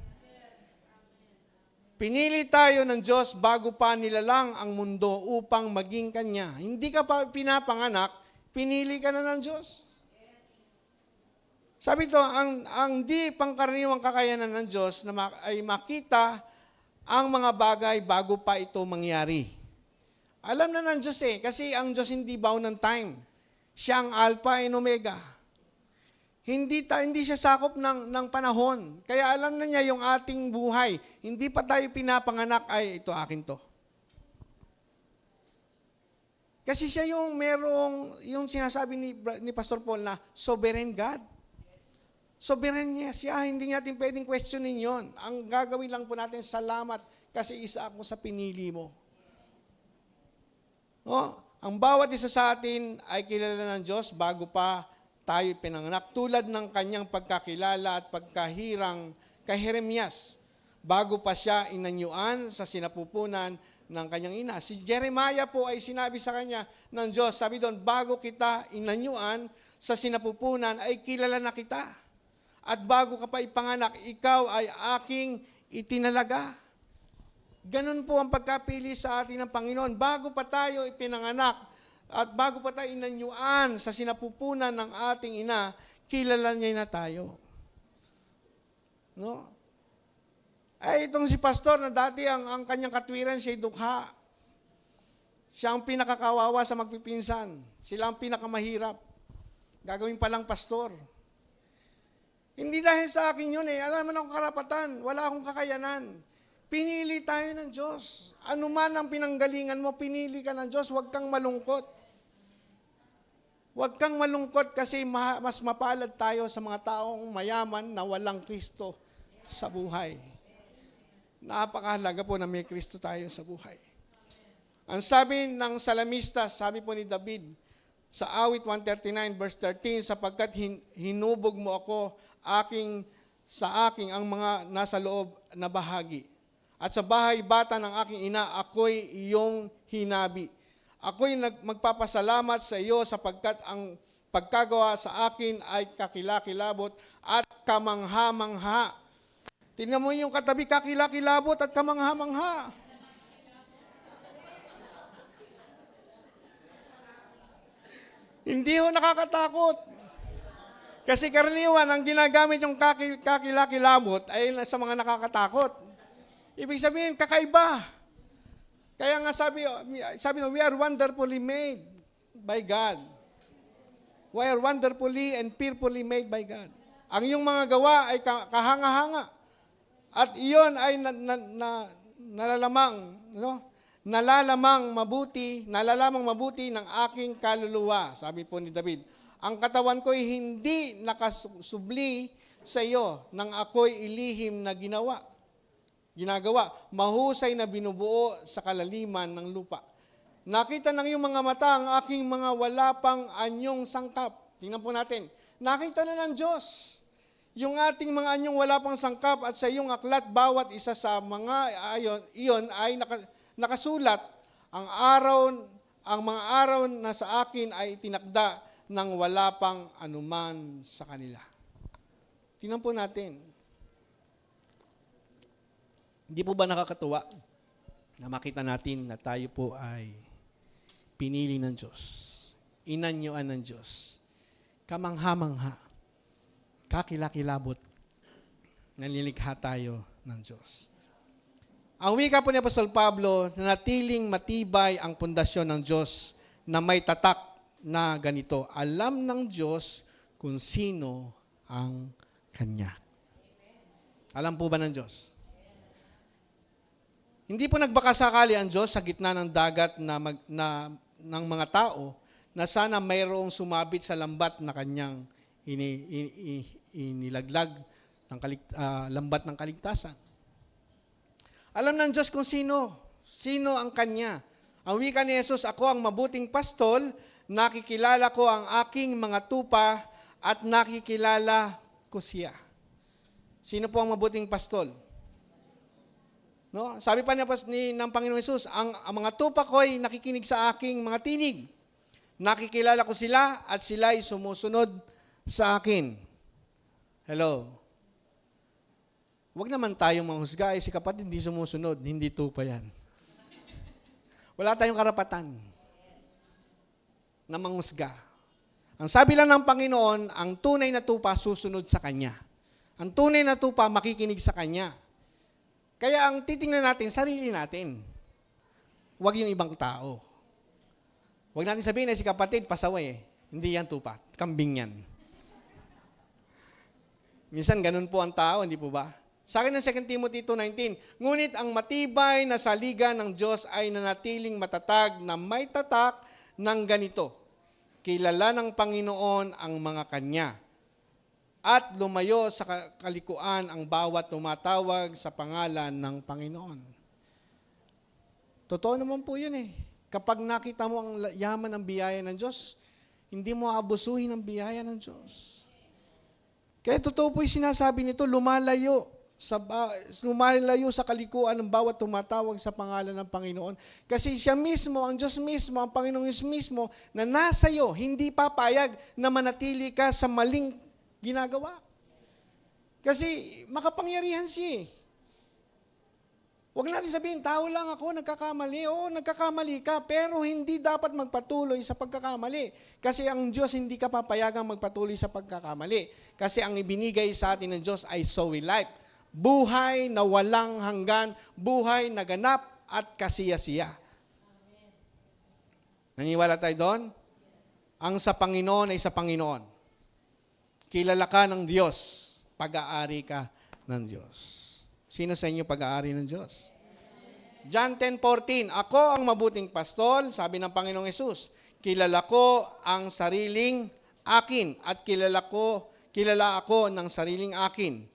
Pinili tayo ng Diyos bago pa nilalang ang mundo upang maging Kanya. Hindi ka pa pinapanganak, pinili ka na ng Diyos. Sabi ito, ang di pangkaraniwang kakayanan ng Diyos na ay makita ang mga bagay bago pa ito mangyari. Alam na ng Diyos kasi ang Diyos hindi bound ng time. Siya ang Alpha and Omega. Hindi siya sakop ng panahon. Kaya alam na niya yung ating buhay. Hindi pa tayo pinapanganak, ay ito akin to. Kasi siya yung yung sinasabi ni Pastor Paul na sovereign God. Sovereign niya siya, hindi natin pwedeng questionin yon. Ang gagawin lang po natin, salamat kasi isa ako sa pinili mo. Ang bawat isa sa atin ay kilala ng Diyos bago pa tayo pinanganak. Tulad ng kanyang pagkakilala at pagkahirang kay Jeremias, bago pa siya inanyuan sa sinapupunan ng kanyang ina. Si Jeremiah po ay sinabi sa kanya ng Diyos, sabi doon, bago kita inanyuan sa sinapupunan ay kilala na kita. At bago ka pa ipanganak, ikaw ay aking itinalaga. Ganun po ang pagkapili sa atin ng Panginoon. Bago pa tayo ipinanganak at bago pa tayo inanyuan sa sinapupunan ng ating ina, kilala niya na tayo. No? Ay, itong si pastor na dati ang kanyang katwiran, siya'y dukha. Siya ang pinakakawawa sa magpipinsan. Sila ang pinakamahirap. Gagawin palang pastor. Hindi dahil sa akin yun Alam mo na akong karapatan. Wala akong kakayanan. Pinili tayo ng Diyos. Ano man ang pinanggalingan mo, pinili ka ng Diyos. Huwag kang malungkot. Huwag kang malungkot kasi mas mapalad tayo sa mga taong mayaman na walang Kristo sa buhay. Napakahalaga po na may Kristo tayo sa buhay. Ang sabi ng salamista, sabi po ni David, sa awit 139 verse 13, sapagkat hinubog mo ako sa aking ang mga nasa loob na bahagi. At sa bahay bata ng aking ina, ako'y iyong hinabi. Ako'y magpapasalamat sa iyo sapagkat ang pagkagawa sa akin ay kakilakilabot at kamangha-mangha. Tingnan mo yung katabi, kakilakilabot at kamangha-mangha. Hindi ho nakakatakot. Kasi karaniwan, ang ginagamit yung kakilakilabot ay sa mga nakakatakot. Ibig sabihin, kakaiba. Kaya nga sabi we are wonderfully made by God. We are wonderfully and fearfully made by God. Ang iyong mga gawa ay kahanga-hanga. At iyon ay nalalamang mabuti ng aking kaluluwa. Sabi po ni David, ang katawan ko'y hindi nakasubli sa iyo nang ako'y ilihim na ginagawa. Mahusay na binubuo sa kalaliman ng lupa. Nakita ng iyong mga mata ang aking mga wala pang anyong sangkap. Tingnan po natin. Nakita na ng Diyos. Yung ating mga anyong wala pang sangkap at sa iyong aklat, bawat isa sa mga iyon ay nakasulat. Ang mga araw na sa akin ay itinakda nang wala pang anuman sa kanila. Tingnan po natin. Hindi po ba nakakatuwa na makita natin na tayo po ay pinili ng Diyos, inanyuan ng Diyos, kamangha-mangha, kakilakilabot, nalilikha tayo ng Diyos. Ang wika po ni Apostol Pablo, natiling matibay ang pundasyon ng Diyos na may tatak na ganito, alam ng Diyos kung sino ang Kanya. Alam po ba ng Diyos? Hindi po nagbakasakali ang Diyos sa gitna ng dagat ng mga tao na sana mayroong sumabit sa lambat na Kanyang inilaglag ng lambat ng kaligtasan. Alam ng Diyos kung sino ang Kanya. Ang wika ni Jesus, ako ang mabuting pastol nakikilala ko ang aking mga tupa at nakikilala ko siya. Sino po ang mabuting pastol? No? Sabi pa ng Panginoong Hesus, ang mga tupa ko ay nakikinig sa aking mga tinig. Nakikilala ko sila at sila ay sumusunod sa akin. Hello? Huwag naman tayong manghusga, si kapatid hindi sumusunod, hindi tupa yan. Wala tayong karapatan na manghusga. Ang sabi lang ng Panginoon, ang tunay na tupa susunod sa Kanya. Ang tunay na tupa makikinig sa Kanya. Kaya ang titingnan natin, sarili natin. Huwag yung ibang tao. Huwag natin sabihin na si kapatid, pasaway. Hindi yan tupa. Kambing yan. Minsan ganun po ang tao, hindi po ba? Sa akin ng 2 Timothy 2:19, ngunit ang matibay na saligan ng Diyos ay nanatiling matatag na may tatak ng ganito. Kilala ng Panginoon ang mga Kanya at lumayo sa kalikuan ang bawat tumatawag sa pangalan ng Panginoon. Totoo naman po yun eh. Kapag nakita mo ang yaman ng biyaya ng Diyos, hindi mo aabusuhin ang biyaya ng Diyos. Kaya totoo po yung sinasabi nito, lumalayo sa kalikuan ng bawat tumatawag sa pangalan ng Panginoon. Kasi siya mismo, ang Diyos mismo, ang Panginoong mismo, na nasa iyo, hindi papayag na manatili ka sa maling ginagawa. Kasi makapangyarihan siya. Huwag natin sabihin, tao lang ako, nagkakamali. Oo, nagkakamali ka, pero hindi dapat magpatuloy sa pagkakamali. Kasi ang Diyos hindi ka papayagang magpatuloy sa pagkakamali. Kasi ang ibinigay sa atin ng Diyos ay Zoe life. Buhay na walang hanggan, buhay na ganap at kasiyasiya. Naniwala tayo doon? Ang sa Panginoon ay sa Panginoon. Kilala ka ng Diyos, pag-aari ka ng Diyos. Sino sa inyo pag-aari ng Diyos? John 10:14, ako ang mabuting pastol, sabi ng Panginoong Hesus. Kilala ko ang sariling akin at kilala ako ng sariling akin.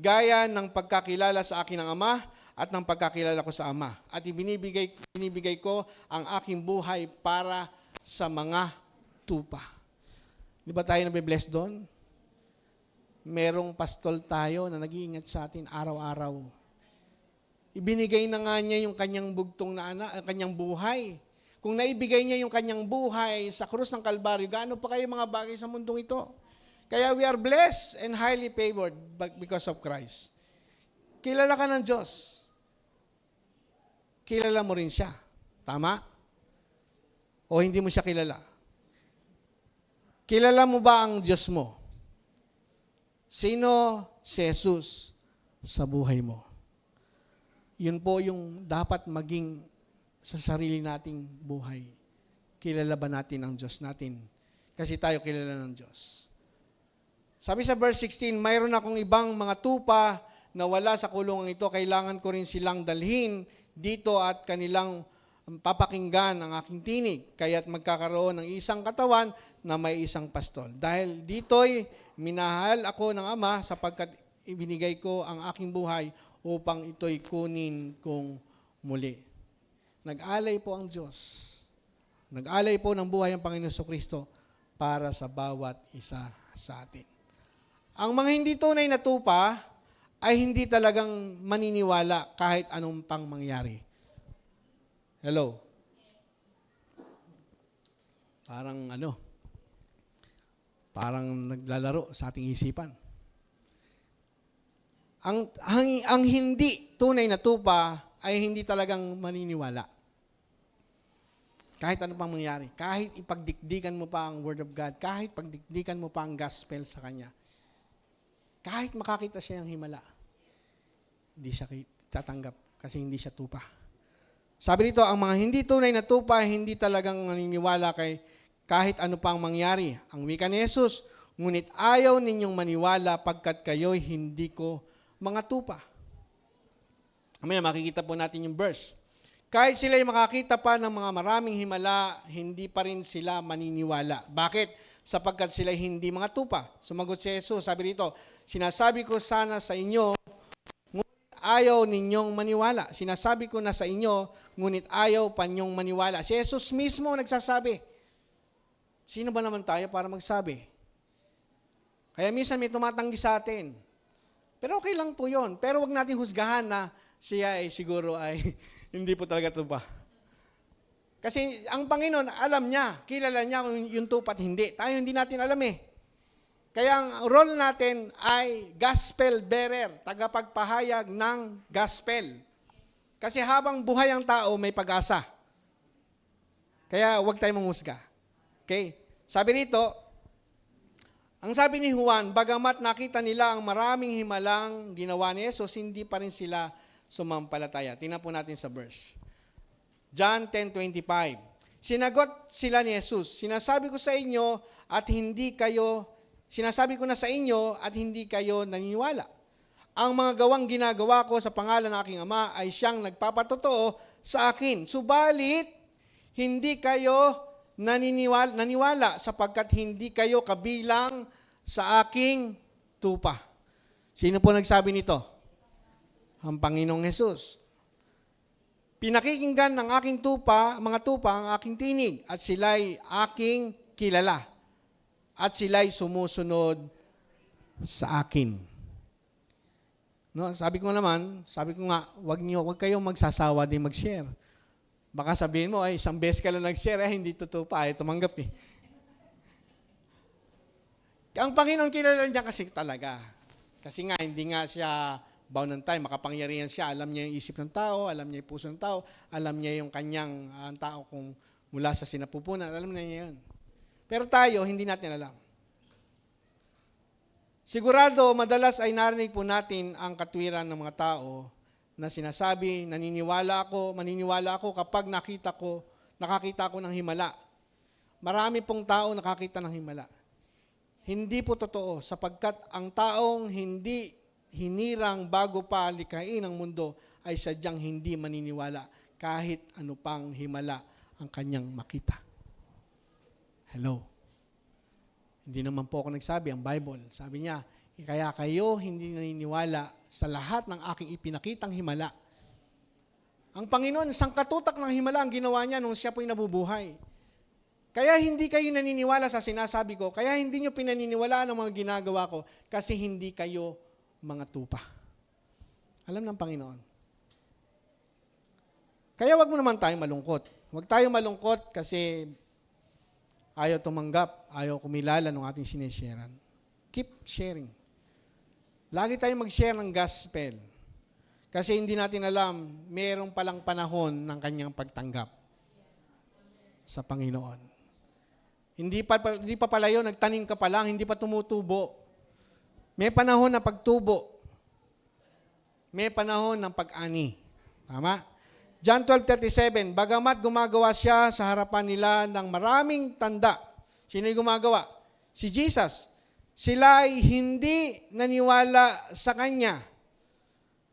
Gaya ng pagkakilala sa akin ng Ama at ng pagkakilala ko sa Ama. At ibinibigay ko ang aking buhay para sa mga tupa. Di ba tayo nabibless doon? Merong pastol tayo na nag-iingat sa atin araw-araw. Ibinigay na nga niya yung kanyang bugtong na kanyang buhay. Kung naibigay niya yung kanyang buhay sa krus ng Kalbaryo, gaano pa kayo mga bagay sa mundong ito? Kaya we are blessed and highly favored because of Christ. Kilala ka ng Diyos. Kilala mo rin siya. Tama? O hindi mo siya kilala? Kilala mo ba ang Diyos mo? Sino si Jesus sa buhay mo? Yun po yung dapat maging sa sarili nating buhay. Kilala ba natin ang Diyos natin? Kasi tayo kilala ng Diyos. Sabi sa verse 16, mayroon akong ibang mga tupa na wala sa kulungan ito. Kailangan ko rin silang dalhin dito at kanilang papakinggan ang aking tinig. Kaya't magkakaroon ng isang katawan na may isang pastol. Dahil dito'y minahal ako ng Ama sapagkat ibinigay ko ang aking buhay upang ito'y kunin kong muli. Nag-alay po ang Diyos. Nag-alay po ng buhay ang Panginoon Jesucristo para sa bawat isa sa atin. Ang mga hindi tunay na tupa ay hindi talagang maniniwala kahit anong pang mangyari. Hello? Parang naglalaro sa ating isipan. Ang hindi tunay na tupa ay hindi talagang maniniwala. Kahit ano pang mangyari. Kahit ipagdikdikan mo pa ang Word of God. Kahit pagdikdikan mo pa ang gospel sa Kanya. Kahit makakita siya ng himala. Hindi siya tatanggap kasi hindi siya tupa. Sabi nito, ang mga hindi tunay na tupa, hindi talagang maniniwala kahit ano pang mangyari. Ang wika ni Jesus, ngunit ayaw ninyong maniwala pagkat kayo'y hindi ko mga tupa. Mamaya makikita po natin yung verse. Kahit sila'y makakita pa ng mga maraming himala, hindi pa rin sila maniniwala. Bakit? Sapagkat sila'y hindi mga tupa. Sumagot si Jesus, sabi rito, sinasabi ko sana sa inyo, ngunit ayaw ninyong maniwala. Sinasabi ko na sa inyo, ngunit ayaw pa ninyong maniwala. Si Jesus mismo nagsasabi. Sino ba naman tayo para magsabi? Kaya minsan may tumatanggi sa atin. Pero okay lang po yun. Pero wag natin husgahan na siya ay siguro ay hindi po talaga tupa. Kasi ang Panginoon, alam niya, kilala niya kung yung tupa at hindi. Tayo hindi natin alam eh. Kaya ang role natin ay gospel bearer, tagapagpahayag ng gospel. Kasi habang buhay ang tao, may pag-asa. Kaya huwag tayong manghusga. Okay? Sabi rito, ang sabi ni Juan, bagamat nakita nila ang maraming himalang ginawa ni Jesus, hindi pa rin sila sumampalataya. Tingnan po natin sa verse. John 10:25. Sinagot sila ni Jesus, sinasabi ko na sa inyo at hindi kayo naniniwala. Ang mga gawang ginagawa ko sa pangalan ng aking Ama ay siyang nagpapatotoo sa akin. Subalit, hindi kayo naniwala sapagkat hindi kayo kabilang sa aking tupa. Sino po nagsabi nito? Ang Panginoong Hesus. Pinakikinggan ng aking mga tupa ang aking tinig at sila'y aking kilala. At sila'y sumusunod sa akin. No, sabi ko nga, wag kayong magsasawa din mag-share. Baka sabihin mo, ay isang beses ka lang nag-share, hindi totoo pa, tumanggap eh. Ang Panginoon kilala niya kasi talaga. Kasi nga, hindi nga siya bound ng time, makapangyarihan siya, alam niya yung isip ng tao, alam niya yung puso ng tao, alam niya yung kanyang tao kung mula sa sinapupunan, alam niya yun. Pero tayo, hindi natin alam. Sigurado, madalas ay narinig po natin ang katwiran ng mga tao na sinasabi, maniniwala ako kapag nakakita ko ng himala. Marami pong tao nakakita ng himala. Hindi po totoo sapagkat ang taong hindi hinirang bago pa likhain ang mundo ay sadyang hindi maniniwala kahit ano pang himala ang kanyang makita. Hello. Hindi naman po ako nagsabi, ang Bible. Sabi niya, kaya kayo hindi naniniwala sa lahat ng aking ipinakitang himala. Ang Panginoon, sangkatutak ng himala ang ginawa niya nung siya po'y nabubuhay. Kaya hindi kayo naniniwala sa sinasabi ko, kaya hindi nyo pinaniniwalaan ang mga ginagawa ko kasi hindi kayo mga tupa. Alam ng Panginoon. Kaya wag mo naman tayong malungkot. Wag tayong malungkot kasi ayaw tumanggap, ayaw kumilala ng ating sinesharean. Keep sharing. Lagi tayong mag-share ng gospel. Kasi hindi natin alam, mayroong palang panahon ng kanyang pagtanggap sa Panginoon. Hindi pa pala yun, nagtanim ka pa lang, hindi pa tumutubo. May panahon na pagtubo. May panahon ng pag-ani. Tama? John 12:37, bagamat gumagawa siya sa harapan nila ng maraming tanda. Sino yung gumagawa? Si Jesus. Sila ay hindi naniwala sa Kanya.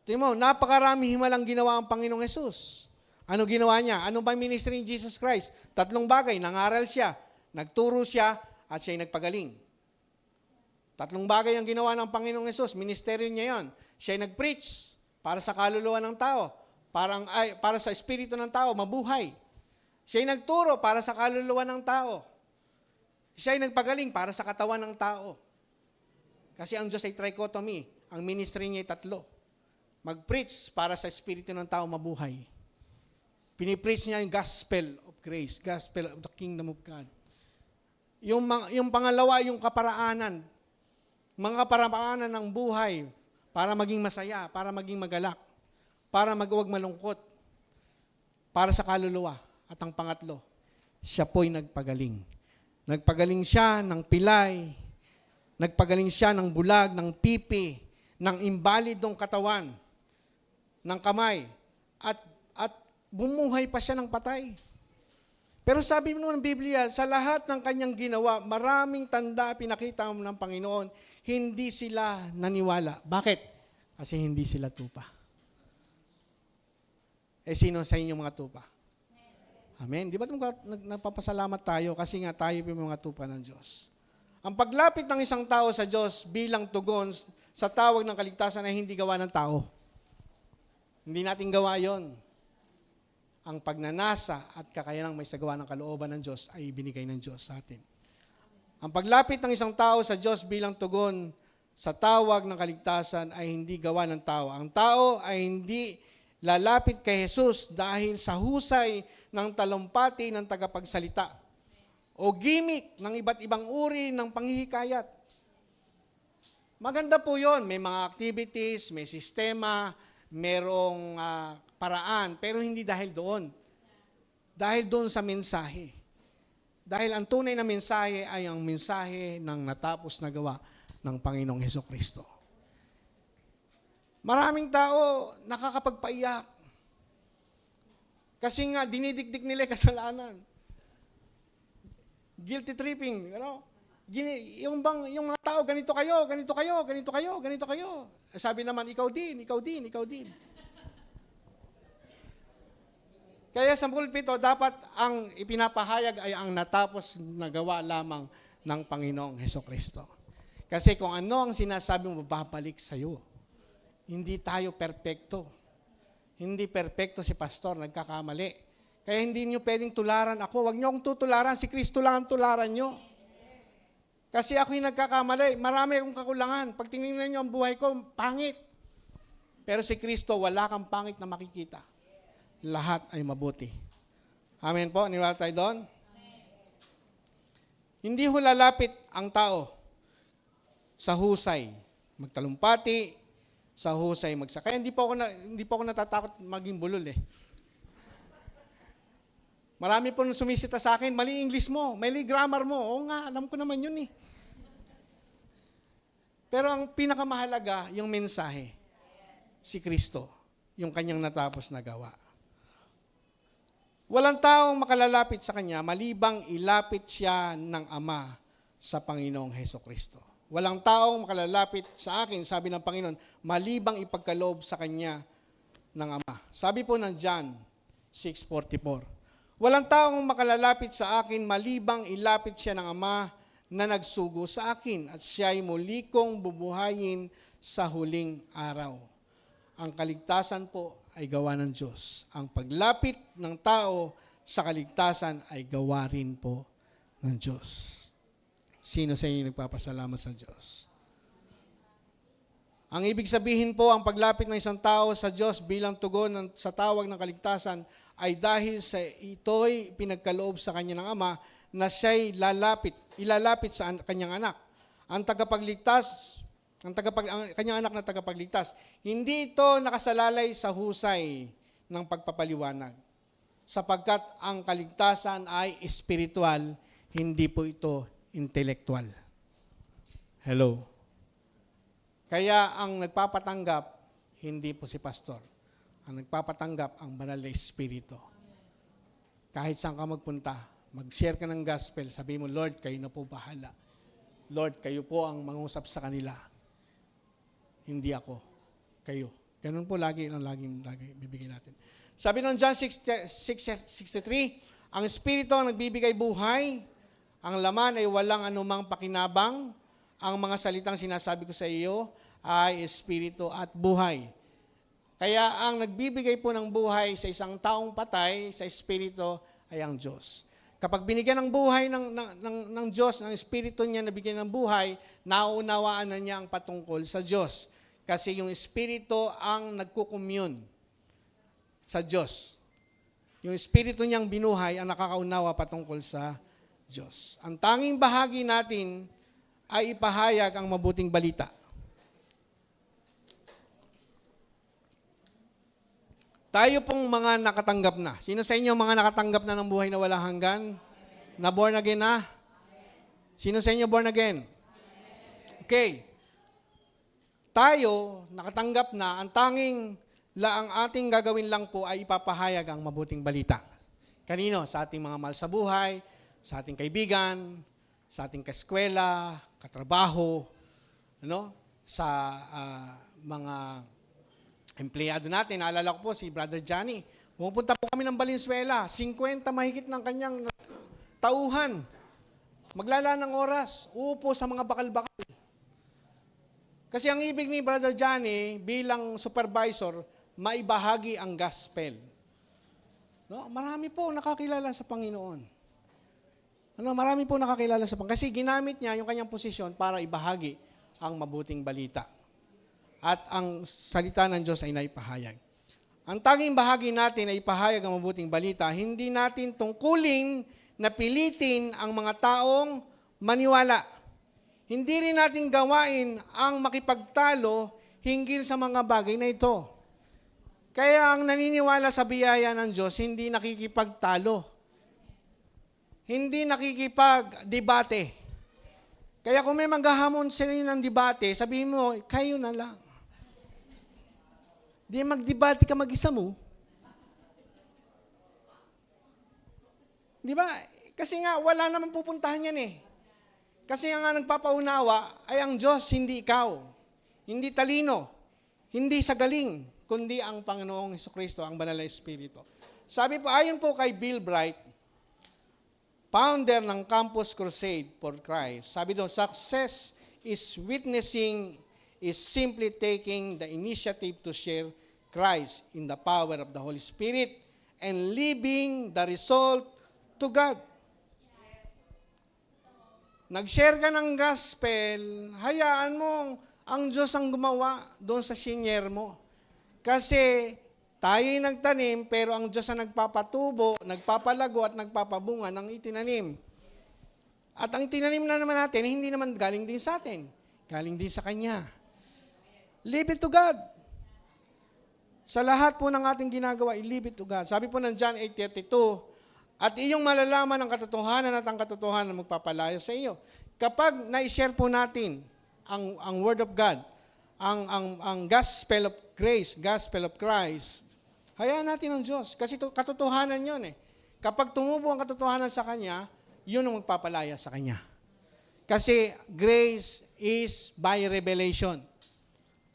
Tingnan mo, napakarami himalang ginawa ang Panginoong Hesus. Ano ginawa niya? Ano ba ministry ni Jesus Christ? 3 bagay. Nangaral siya, nagturo siya, at siya'y nagpagaling. 3 bagay ang ginawa ng Panginoong Hesus. Ministeryo niya yan. Siya'y nag-preach para sa kaluluwa ng tao. Para sa espiritu ng tao, mabuhay. Siya'y nagturo para sa kaluluwa ng tao. Siya'y nagpagaling para sa katawan ng tao. Kasi ang Diyos ay trichotomy. Ang ministry niya ay 3. Mag-preach para sa espiritu ng tao, mabuhay. Pinipreach niya yung gospel of grace, gospel of the kingdom of God. Yung pangalawa, yung kaparaanan. Mga kaparaanan ng buhay para maging masaya, para maging magalak, para magwag malungkot, para sa kaluluwa. At ang pangatlo, siya po'y nagpagaling. Nagpagaling siya ng pilay, nagpagaling siya ng bulag, ng pipi, ng imbalidong katawan, ng kamay, at bumuhay pa siya ng patay. Pero sabi mo ng Biblia, sa lahat ng kanyang ginawa, maraming tanda pinakita ng Panginoon, hindi sila naniwala. Bakit? Kasi hindi sila tupa. Sino sa inyong mga tupa? Amen. Di ba nagpapasalamat tayo kasi nga tayo yung mga tupa ng Diyos. Ang paglapit ng isang tao sa Diyos bilang tugon sa tawag ng kaligtasan ay hindi gawa ng tao. Hindi natin gawa yon. Ang pagnanasa at kakayanang may sagawa ng kalooban ng Diyos ay binigay ng Diyos sa atin. Ang paglapit ng isang tao sa Diyos bilang tugon sa tawag ng kaligtasan ay hindi gawa ng tao. Ang tao ay hindi lalapit kay Jesus dahil sa husay ng talumpati ng tagapagsalita o gimmick ng iba't ibang uri ng panghihikayat. Maganda po yon. May mga activities, may sistema, merong paraan, pero hindi dahil doon. Dahil doon sa mensahe. Dahil ang tunay na mensahe ay ang mensahe ng natapos na gawa ng Panginoong Hesukristo. Maraming tao nakakapagpaiyak. Kasi nga, dinidikdik nila yung kasalanan. Guilty tripping, yung mga tao, ganito kayo, ganito kayo, ganito kayo, ganito kayo. Sabi naman, ikaw din, ikaw din, ikaw din. Kaya sa pulpito, dapat ang ipinapahayag ay ang natapos na gawa lamang ng Panginoong Hesukristo. Kasi kung ano ang sinasabi mo, babalik sa'yo. Hindi tayo perpekto. Hindi perpekto si pastor, nagkakamali. Kaya hindi nyo pwedeng tularan ako. Huwag nyo akong tutularan, si Kristo lang ang tularan nyo. Kasi ako yung nagkakamali, marami akong kakulangan. Pag tinignan nyo ang buhay ko, pangit. Pero si Kristo, wala kang pangit na makikita. Lahat ay mabuti. Amen po, niwala tayo doon? Hindi ho lalapit ang tao sa husay, magtalumpati, sa husay, magsakay. Hindi po ako natatakot maging bulol eh. Marami po sumisita sa akin, mali English mo, mali grammar mo. Oo nga, alam ko naman yun eh. Pero ang pinakamahalaga, yung mensahe, si Kristo, yung kanyang natapos na gawa. Walang taong makalalapit sa Kanya, malibang ilapit siya ng Ama sa Panginoong Hesukristo. Walang taong makalalapit sa akin, sabi ng Panginoon, malibang ipagkaloob sa Kanya ng Ama. Sabi po ng John 6:44. Walang taong makalalapit sa akin, malibang ilapit siya ng Ama na nagsugo sa akin at siya'y muli kong bubuhayin sa huling araw. Ang kaligtasan po ay gawa ng Diyos. Ang paglapit ng tao sa kaligtasan ay gawa rin po ng Diyos. Sino sa inyo nagpapasalamat sa Diyos? Ang ibig sabihin po, ang paglapit ng isang tao sa Diyos bilang tugon sa tawag ng kaligtasan ay dahil sa ito'y pinagkaloob sa kanya ng Ama na siya'y ilalapit sa kanyang anak. Ang kanyang anak na tagapagligtas. Hindi ito nakasalalay sa husay ng pagpapaliwanag. Sapagkat ang kaligtasan ay espiritual, hindi po ito intelektual. Hello. Kaya ang nagpapatanggap, hindi po si pastor. Ang nagpapatanggap, ang banal na espiritu. Kahit saan ka magpunta, mag-share ka ng gospel, sabi mo, Lord, kayo na po bahala. Lord, kayo po ang mangusap sa kanila. Hindi ako, kayo. Ganun po lagi bibigay natin. Sabi ng John 6:63, ang Espiritu ang nagbibigay buhay, ang laman ay walang anumang pakinabang, ang mga salitang sinasabi ko sa iyo ay Espiritu at buhay. Kaya ang nagbibigay po ng buhay sa isang taong patay, sa Espiritu, ay ang Diyos. Kapag binigyan ng buhay ng Diyos, ng Espiritu niya na bigyan ng buhay, nauunawaan na niya ang patungkol sa Diyos. Kasi yung Espiritu ang nagkukommune sa Diyos. Yung Espiritu niyang binuhay ang nakakaunawa patungkol sa Diyos. Ang tanging bahagi natin ay ipahayag ang mabuting balita. Tayo pong mga nakatanggap na. Sino sa inyo mga nakatanggap na ng buhay na walang hanggan? Na born again na? Sino sa inyo born again? Okay. Tayo, nakatanggap na, ang ating gagawin lang po ay ipapahayag ang mabuting balita. Kanino? Sa ating mga mahal sa buhay, sa ating kaibigan, sa ating kaskwela, katrabaho, sa mga empleyado natin. Naalala ko po si Brother Johnny. Pupunta po kami ng Valenzuela, 50 mahigit ng kanyang tauhan. Maglala ng oras, uupo sa mga bakal-bakal. Kasi ang ibig ni Brother Johnny bilang supervisor, maibahagi ang gospel. No? Marami po nakakilala sa Panginoon. Marami po nakakilala sa Panginoon. Kasi ginamit niya yung kanyang posisyon para ibahagi ang mabuting balita. At ang salita ng Diyos ay naipahayag. Ang tanging bahagi natin ay ipahayag ang mabuting balita. Hindi natin tungkulin na pilitin ang mga taong maniwala. Hindi rin natin gawain ang makipagtalo hinggil sa mga bagay na ito. Kaya ang naniniwala sa biyaya ng Diyos, hindi nakikipagtalo. Hindi nakikipagdebate. Kaya kung may maghahamon sila ng debate, sabihin mo, kayo na lang. Di magdebate ka mag-isa mo. Di ba? Kasi nga, wala naman pupuntahan yan eh. Kasi nga nagpapaunawa ay ang Diyos, hindi ikaw. Hindi talino. Hindi sa galing, kundi ang Panginoong Jesucristo, ang Banal na Espiritu. Sabi po, ayon po kay Bill Bright, founder ng Campus Crusade for Christ, sabi doon, success is witnessing is simply taking the initiative to share Christ in the power of the Holy Spirit and leaving the result to God. Nag-share ka ng gospel, hayaan mo ang Diyos ang gumawa doon sa senior mo. Kasi tayo'y nagtanim, pero ang Diyos ang nagpapatubo, nagpapalago at nagpapabunga ng itinanim. At ang itinanim na naman natin, hindi naman galing din sa atin. Galing din sa Kanya. Leave it to God. Sa lahat po ng ating ginagawa, leave it to God. Sabi po ng John 8:32, at iyong malalaman ang katotohanan at ang katotohanan magpapalaya sa iyo. Kapag na-share po natin ang Word of God, ang Gospel of Grace, Gospel of Christ, hayaan natin ang Diyos. Kasi katotohanan yun eh. Kapag tumubo ang katotohanan sa Kanya, yun ang magpapalaya sa Kanya. Kasi grace is by revelation.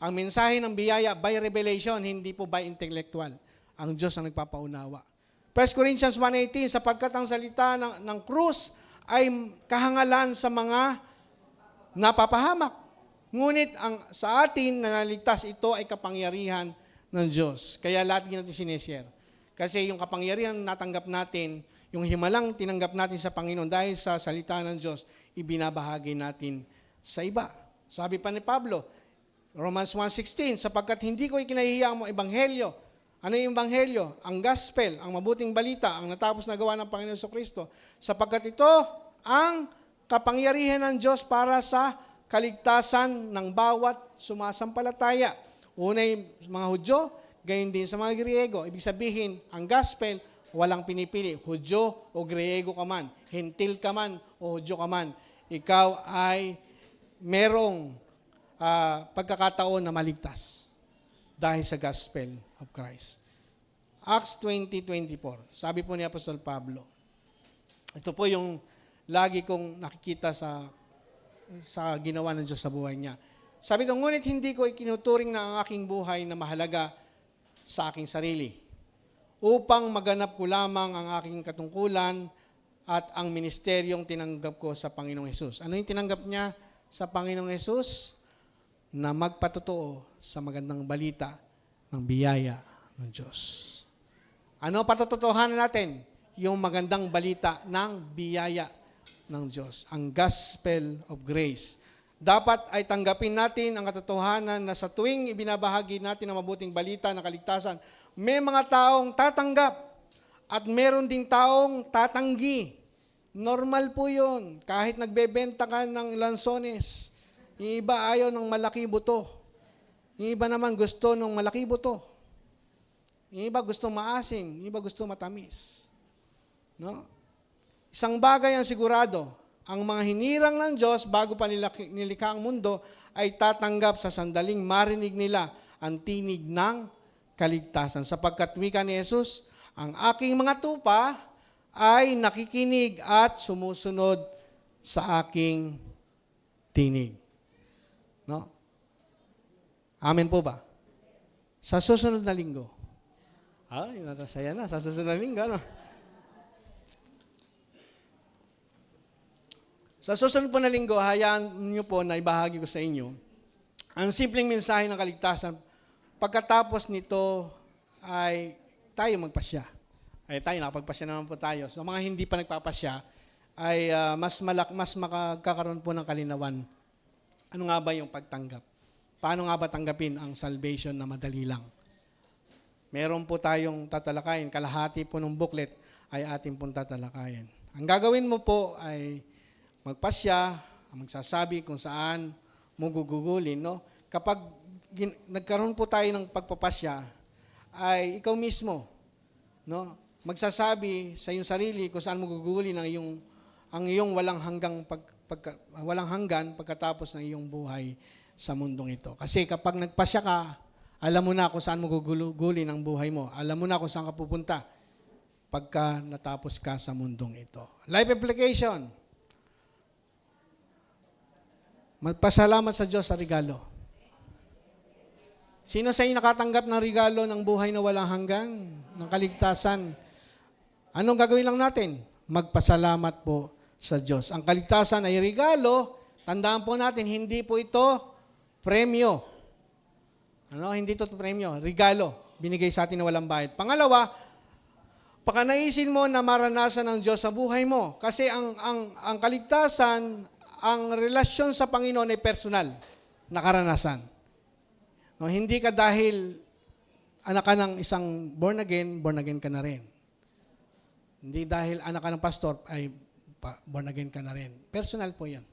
Ang mensahe ng biyaya by revelation, hindi po by intellectual. Ang Diyos ang nagpapaunawa. 1 Corinthians 1:18, sapagkat ang salita ng krus ay kahangalan sa mga napapahamak. Ngunit sa atin na naligtas, ito ay kapangyarihan ng Diyos. Kaya lahat natin sinishare. Kasi yung kapangyarihan natanggap natin, yung himalang tinanggap natin sa Panginoon dahil sa salita ng Diyos, ibinabahagi natin sa iba. Sabi pa ni Pablo, Romans 1:16, sapagkat hindi ko ikinahihiya ang ebanghelyo. Ano yung ebanghelyo? Ang gospel, ang mabuting balita, ang natapos na gawa ng Panginoon Jesucristo. Sapagkat ito ang kapangyarihan ng Diyos para sa kaligtasan ng bawat sumasampalataya. Unay mga Hudyo, gayon din sa mga Griego. Ibig sabihin, ang gospel, walang pinipili. Hudyo o Griego ka man, Hentil ka man o Hudyo ka man, ikaw ay merong pagkakataon na maligtas dahil sa gospel of Christ. Acts 20:24. Sabi po ni Apostol Pablo. Ito po yung lagi kong nakikita sa ginawa ng Diyos sa buhay niya. Sabi doon, ngunit hindi ko ikinuturing na ang aking buhay na mahalaga sa aking sarili, upang maganap ko lamang ang aking katungkulan at ang ministeryong tinanggap ko sa Panginoong Hesus. Ano yung tinanggap niya sa Panginoong Hesus? Na magpatotoo sa magandang balita ng biyaya ng Diyos. Ano patututuhanan natin? Yung magandang balita ng biyaya ng Diyos. Ang gospel of grace. Dapat ay tanggapin natin ang katotohanan na sa tuwing ibinabahagi natin ang mabuting balita ng kaligtasan, may mga taong tatanggap at meron ding taong tatanggi. Normal po yun. Kahit nagbebenta ka ng lansones, yung iba ayaw ng malaki buto. Yung iba naman gusto ng malaki buto. Yung iba gusto maasim, yung iba gusto matamis. No? Isang bagay ang sigurado, ang mga hinirang ng Diyos bago pa nilikha ang mundo ay tatanggap sa sandaling marinig nila ang tinig ng kaligtasan. Sapagkat wika ni Jesus, ang aking mga tupa ay nakikinig at sumusunod sa aking tinig. No? Amen po ba? Sa susunod na linggo. Natasaya na. Sa susunod na linggo, no? Sa susunod po na linggo, hayaan niyo po na ibahagi ko sa inyo ang simpleng mensahe ng kaligtasan. Pagkatapos nito ay tayo magpasya. Tayo, nakapagpasya naman po tayo. So mga hindi pa nagpapasya, ay mas makakaroon po ng kalinawan. Ano nga ba yung pagtanggap? Paano nga ba tanggapin ang salvation na madali lang? Meron po tayong tatalakayin. Kalahati po ng booklet ay ating pong tatalakayin. Ang gagawin mo po ay magpasya, magsasabi kung saan mo gugugulin. No? Kapag nagkaroon po tayo ng pagpapasya, ay ikaw mismo, no? Magsasabi sa iyong sarili kung saan mo gugulin ang iyong walang hanggan pagkatapos ng iyong buhay sa mundong ito. Kasi kapag nagpasya ka, alam mo na kung saan mo gugulin ang buhay mo. Alam mo na kung saan ka pupunta pagka natapos ka sa mundong ito. Life application. Magpasalamat sa Diyos sa regalo. Sino sa inyo nakatanggap ng regalo ng buhay na walang hanggan, ng kaligtasan? Anong gagawin lang natin? Magpasalamat po sa Diyos. Ang kaligtasan ay regalo. Tandaan po natin, hindi po ito premyo. Hindi ito premyo. Regalo. Binigay sa atin na walang bayad. Pangalawa, pakanaisin mo na maranasan ng Diyos sa buhay mo. Kasi ang kaligtasan, ang relasyon sa Panginoon ay personal na karanasan. No, hindi ka dahil anak ka ng isang born again ka na rin. Hindi dahil anak ka ng pastor, ay born again ka na rin. Personal po yan.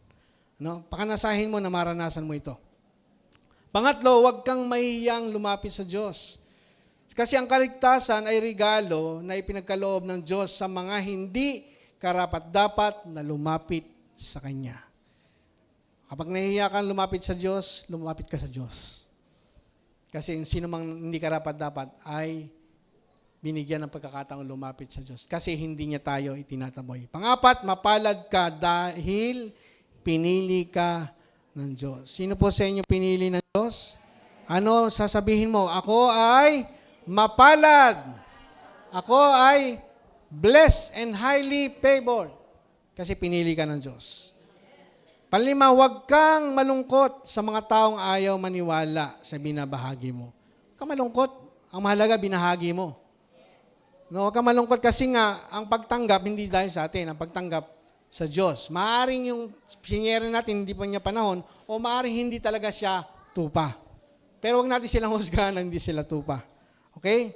No? Pakanasahin mo na maranasan mo ito. Pangatlo, huwag kang mahihiyang lumapit sa Diyos. Kasi ang kaligtasan ay regalo na ipinagkaloob ng Diyos sa mga hindi karapat-dapat na lumapit sa Kanya. Kapag nahihiya kang lumapit sa Diyos, lumapit ka sa Diyos. Kasi sino mang hindi karapat-dapat ay binigyan ng pagkakataong lumapit sa Diyos. Kasi hindi niya tayo itinataboy. Pangapat, mapalad ka dahil pinili ka ng Diyos. Sino po sa inyo pinili ng Diyos? Ano sasabihin mo? Ako ay mapalad. Ako ay blessed and highly favored. Kasi pinili ka ng Diyos. Panlima, huwag kang malungkot sa mga taong ayaw maniwala sa binabahagi mo. Huwag kang malungkot. Ang mahalaga, binahagi mo. No, huwag kang malungkot kasi nga, ang pagtanggap, hindi dahil sa atin, ang pagtanggap sa Diyos. Maaring yung sinyere natin, hindi pa niya panahon, o maaring hindi talaga siya tupa. Pero huwag natin silang husgahan na hindi sila tupa. Okay?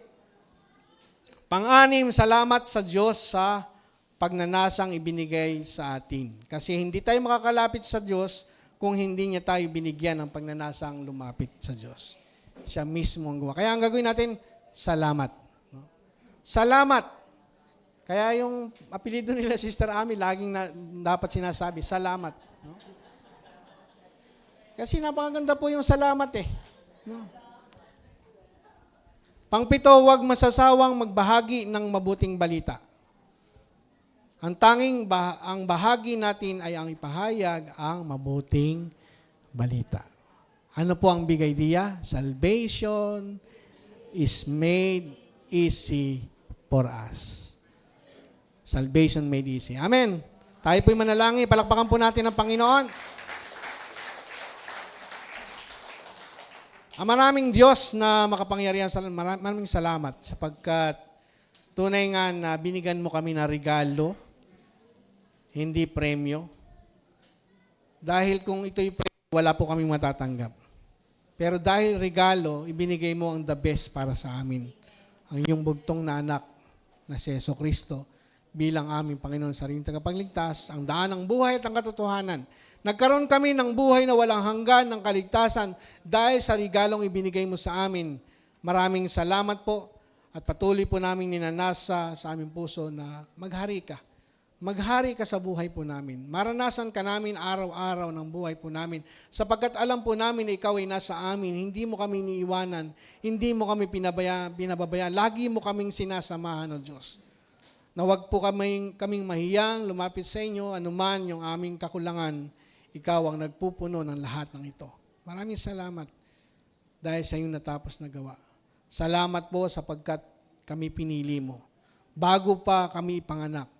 Pang-anim, salamat sa Diyos sa pagnanasang ibinigay sa atin. Kasi hindi tayo makakalapit sa Diyos kung hindi niya tayo binigyan ng pagnanasang lumapit sa Diyos. Siya mismo ang gawa. Kaya ang gagawin natin, salamat. No? Salamat. Kaya yung apelido nila, Sister Ami, laging dapat sinasabi, salamat. No? Kasi napakaganda po yung salamat eh. No? Pangpito, huwag masasawang magbahagi ng mabuting balita. Ang ang bahagi natin ay ang ipahayag ang mabuting balita. Ano po ang big idea? Salvation is made easy for us. Salvation made easy. Amen. Tayo po'y manalangin. Palakpakan po natin ang Panginoon. Ang maraming Diyos na makapangyarihan, maraming salamat sapagkat tunay nga na binigyan mo kami na regalo, hindi premyo. Dahil kung ito'y premyo, wala po kaming matatanggap. Pero dahil regalo, ibinigay mo ang the best para sa amin. Ang iyong bugtong na anak na si Jesucristo bilang aming Panginoon sa ring tagapagligtas, ang daan ng buhay at ang katotohanan. Nagkaroon kami ng buhay na walang hanggan ng kaligtasan dahil sa regalong ibinigay mo sa amin. Maraming salamat po at patuloy po namin ninanasa sa aming puso na maghari ka. Maghari ka sa buhay po namin. Maranasan ka namin araw-araw ng buhay po namin. Sapagkat alam po namin na ikaw ay nasa amin. Hindi mo kami iniiwanan. Hindi mo kami pinababayaan. Lagi mo kaming sinasamahan, O Diyos. Na huwag po kaming mahiyang lumapit sa inyo, anuman yung aming kakulangan. Ikaw ang nagpupuno ng lahat ng ito. Maraming salamat dahil sa iyong natapos na gawa. Salamat po sapagkat kami pinili mo. Bago pa kami ipanganak.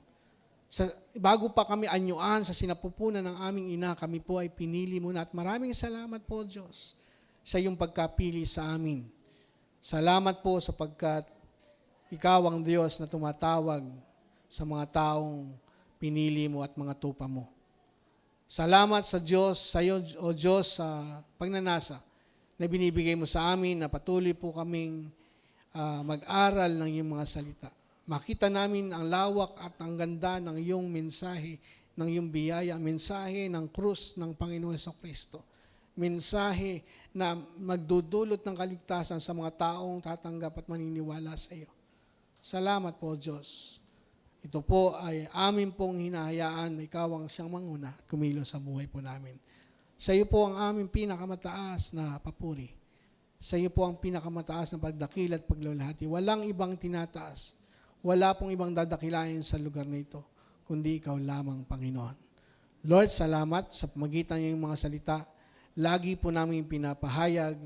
Bago pa kami anyuan sa sinapupunan ng aming ina, kami po ay pinili mo na at maraming salamat po, Diyos, sa iyong pagkapili sa amin. Salamat po sapagkat ikaw ang Diyos na tumatawag sa mga taong pinili mo at mga tupa mo. Salamat sa Diyos, sa iyo, O Diyos, sa pagnanasa na binibigay mo sa amin na patuloy po kaming mag-aral ng iyong mga salita. Makita namin ang lawak at ang ganda ng iyong mensahe, ng iyong biyaya, mensahe ng krus ng Panginoong Jesucristo. Mensahe na magdudulot ng kaligtasan sa mga taong tatanggap at maniniwala sa iyo. Salamat po, Diyos. Ito po ay amin pong hinahayaan na ikaw ang siyang manguna at kumilos sa buhay po namin. Sa iyo po ang aming pinakamataas na papuri. Sa iyo po ang pinakamataas na pagdakil at paglalahati. Walang ibang tinataas. Wala pong ibang dadakilain sa lugar na ito, kundi ikaw lamang, Panginoon. Lord, salamat sa pamagitan ng mga salita. Lagi po namin pinapahayag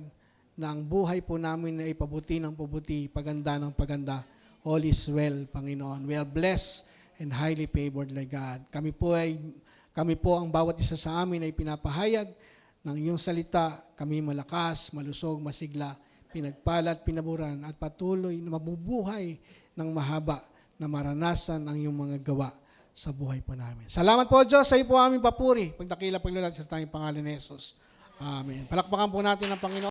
na ang buhay po namin ay pabuti ng pabuti, paganda ng paganda. All is well, Panginoon. We are blessed and highly favored, Lord God. Kami po ang bawat isa sa amin ay pinapahayag ng iyong salita. Kami malakas, malusog, masigla, pinagpalat, pinaburan at patuloy na mabubuhay ng mahaba na maranasan ang iyong mga gawa sa buhay po namin. Salamat po, Diyos. Sa iyo po aming papuri. Pagdakila, paglalat sa tayong pangalan ni Jesus. Amen. Palakpakan po natin ang Panginoon.